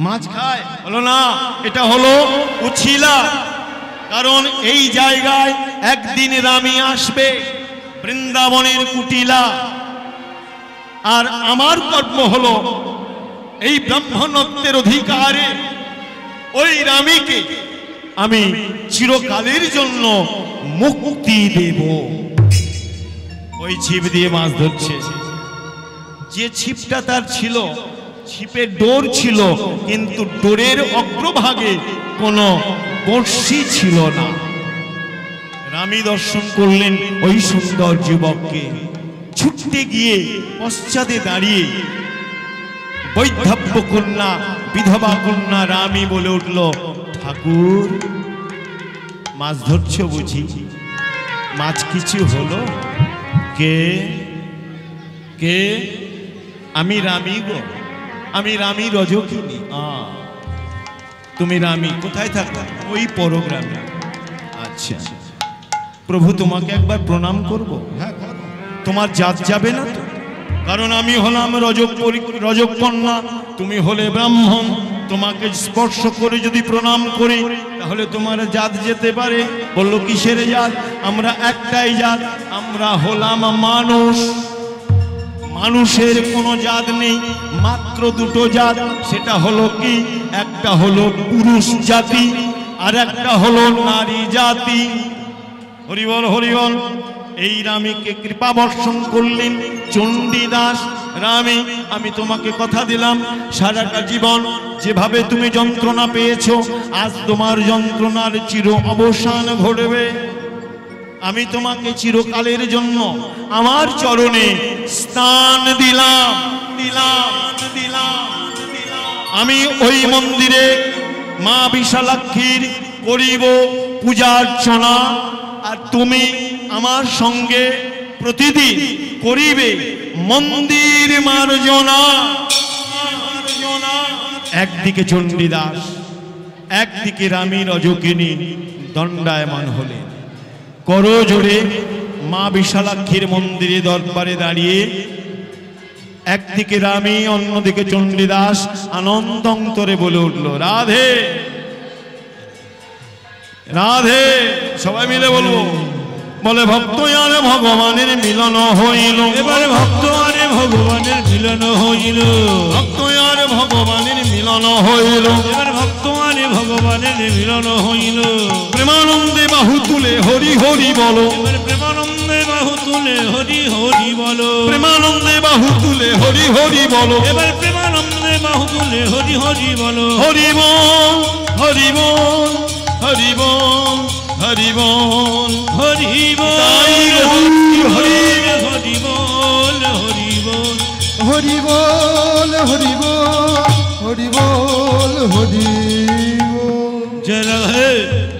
মাছ খায়? বলো না, এটা হলো উছিলা। কারণ এই জায়গায় একদিন রামী আসবে, বৃন্দাবনের কুটিলা। আর আমার কর্ম হলো এই ব্রাহ্মণত্বের অধিকারে ওই রামীকে আমি চিরকালের জন্য মুক্তি দেব। ওই ছিপ দিয়ে মাছ ধরছে। যে ছিপটা তার ছিল, ছিপের ডোর ছিল, কিন্তু ডোরের অগ্রভাগে কোনো বড়শি ছিল না। রামী দর্শন করলেন ওই সুন্দর যুবককে, ছুটতে গিয়ে পশ্চাতে দাঁড়িয়ে বৈধব্য কন্যা, বিধবা কন্যা রামী বলে উঠল, ঠাকুর মাছ ধরছ বুঝি? মাছ কিছু হলো? কে কে? আমি রামী গো, আমি রামী রজকিনী। তুমি রামী, কোথায় থাকো? ওই পরগ্রামে। আচ্ছা প্রভু, তোমাকে একবার প্রণাম করব? হ্যাঁ, তোমার জাত যাবে না তো? কারণ আমি হলাম রজককন্যা, তুমি হলে ব্রাহ্মণ। তোমাকে স্পর্শ করে যদি প্রণাম করি তাহলে তোমার জাত যেতে পারে। বললো কিসের জাত? আমরা একটাই জাত, আমরা হলাম মানুষ। মানুষের কোনো জাত নেই, মাত্র দুটো জাত। সেটা হলো কি? একটা হলো পুরুষ জাতি আর একটা হলো নারী জাতি। হরিবল হরিবল। এই রামীকে কৃপা বর্ষণ করলেন চণ্ডীদাস। রামী, আমি তোমাকে কথা দিলাম, সারাটা জীবন যেভাবে তুমি যন্ত্রণা পেয়েছো, আজ তোমার যন্ত্রণার চির অবসান ঘটবে। আমি তোমাকে চিরকালের জন্য আমার চরণে স্থান দিলাম। আমি ওই মন্দিরে মা বিশালাক্ষীর করিব পূজা অর্চনা, আর তুমি আমার সঙ্গে প্রতিদিন করিবে মন্দির মার্জনা। একদিকে চণ্ডীদাস, একদিকে রামী রজকিনী দণ্ডায়মান হলেন। করজোড়ে মা বিশালাক্ষীর মন্দিরে দরবারে দাঁড়িয়ে একদিকে রামী, অন্যদিকে চণ্ডীদাস আনন্দ অন্তরে বলে উঠল, রাধে রাধে। সবাই মিলে বলবো, বলে ভক্ত আর ভগবানের মিলন হইল। এবার ভক্ত আরে ভগবানের মিলন হইল। ভক্ত আর ভগবানের মিলন হইল। এবার ভক্ত আরে ভগবানের মিলন হইল। প্রেমানন্দে বাহু তুলে হরি হরি বলো। এবার প্রেমানন্দে বাহু তুলে হরি হরি বলো। প্রেমানন্দে বাহু তুলে হরি হরি বলো। এবার প্রেমানন্দে বাহু তুলে হরি হরি বলো। হরি বল হরি বল হরি বল হরি বল হরি বল তাই হরি হরি বল হরি বল। হরি বল হরি বল হরি বল হরি বল। জয় রাধে।